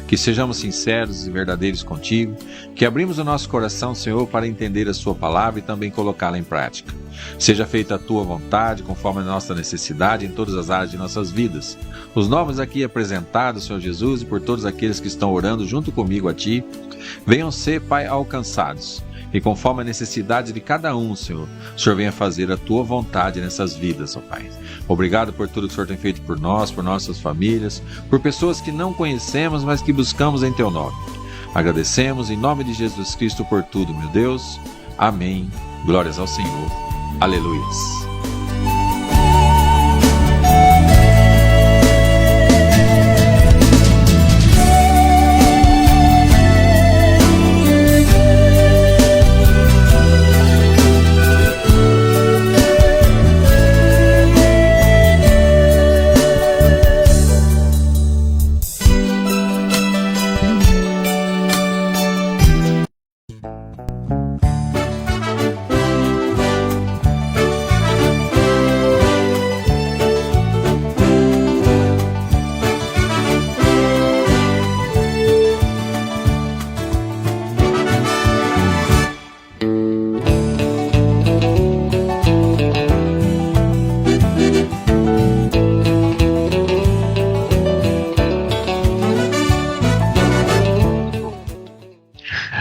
que sejamos sinceros e verdadeiros contigo, que abrimos o nosso coração, Senhor, para entender a sua palavra e também colocá-la em prática. Seja feita a tua vontade, conforme a nossa necessidade em todas as áreas de nossas vidas. Os novos aqui apresentados, Senhor Jesus, e por todos aqueles que estão orando junto comigo a ti, venham ser, Pai, alcançados. E conforme a necessidade de cada um, Senhor, o Senhor venha fazer a tua vontade nessas vidas, ó Pai. Obrigado por tudo que o Senhor tem feito por nós, por nossas famílias, por pessoas que não conhecemos, mas que buscamos em teu nome. Agradecemos em nome de Jesus Cristo por tudo, meu Deus. Amém. Glórias ao Senhor. Aleluias.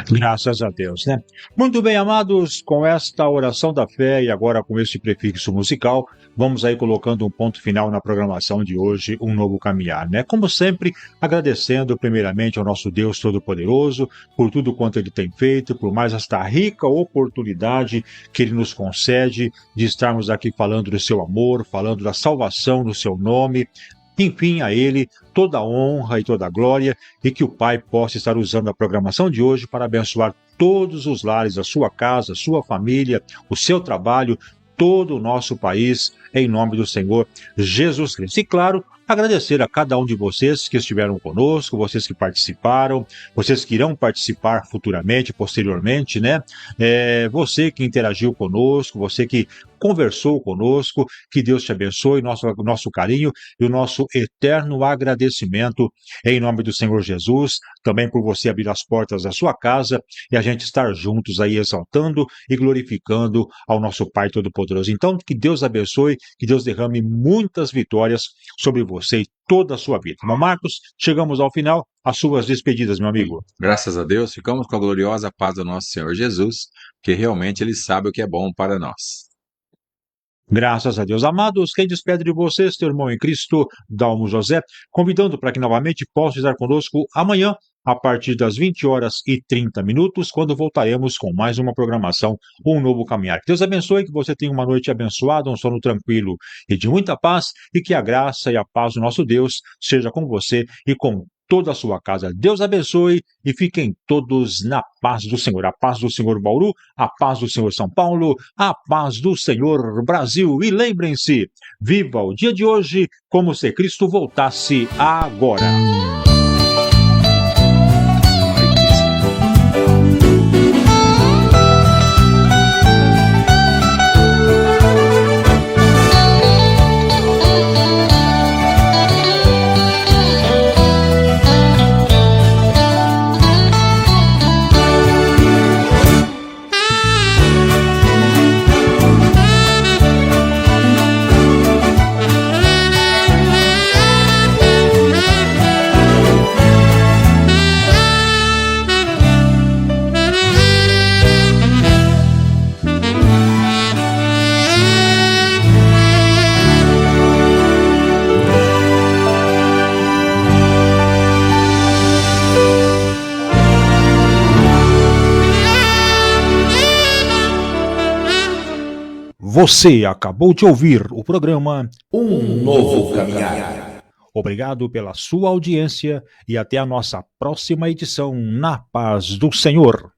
Graças a Deus, né? Muito bem, amados, com esta oração da fé e agora com esse prefixo musical, vamos aí colocando um ponto final na programação de hoje, Um Novo Caminhar, né? Como sempre, agradecendo primeiramente ao nosso Deus Todo-Poderoso por tudo quanto Ele tem feito, por mais esta rica oportunidade que Ele nos concede de estarmos aqui falando do seu amor, falando da salvação do seu nome. Enfim, a Ele toda a honra e toda a glória, e que o Pai possa estar usando a programação de hoje para abençoar todos os lares, a sua casa, a sua família, o seu trabalho, todo o nosso país, em nome do Senhor Jesus Cristo. E claro, agradecer a cada um de vocês que estiveram conosco, vocês que participaram, vocês que irão participar futuramente, posteriormente, né? Você que interagiu conosco, você que conversou conosco, que Deus te abençoe, nosso carinho e o nosso eterno agradecimento em nome do Senhor Jesus, também por você abrir as portas da sua casa e a gente estar juntos aí exaltando e glorificando ao nosso Pai Todo-Poderoso. Então, que Deus abençoe, que Deus derrame muitas vitórias sobre você e toda a sua vida. Irmão Marcos, chegamos ao final, as suas despedidas, meu amigo. Graças a Deus, ficamos com a gloriosa paz do nosso Senhor Jesus, que realmente Ele sabe o que é bom para nós. Graças a Deus. Amados, quem despede de vocês, teu irmão em Cristo, Dalmo José, convidando para que novamente possa estar conosco amanhã, a partir das 20h30, quando voltaremos com mais uma programação, Um Novo Caminhar. Que Deus abençoe, que você tenha uma noite abençoada, um sono tranquilo e de muita paz, e que a graça e a paz do nosso Deus seja com você e com toda a sua casa. Deus abençoe e fiquem todos na paz do Senhor. A paz do Senhor Bauru, a paz do Senhor São Paulo, a paz do Senhor Brasil. E lembrem-se, viva o dia de hoje como se Cristo voltasse agora. Você acabou de ouvir o programa Um Novo Caminhar. Obrigado pela sua audiência e até a nossa próxima edição na paz do Senhor.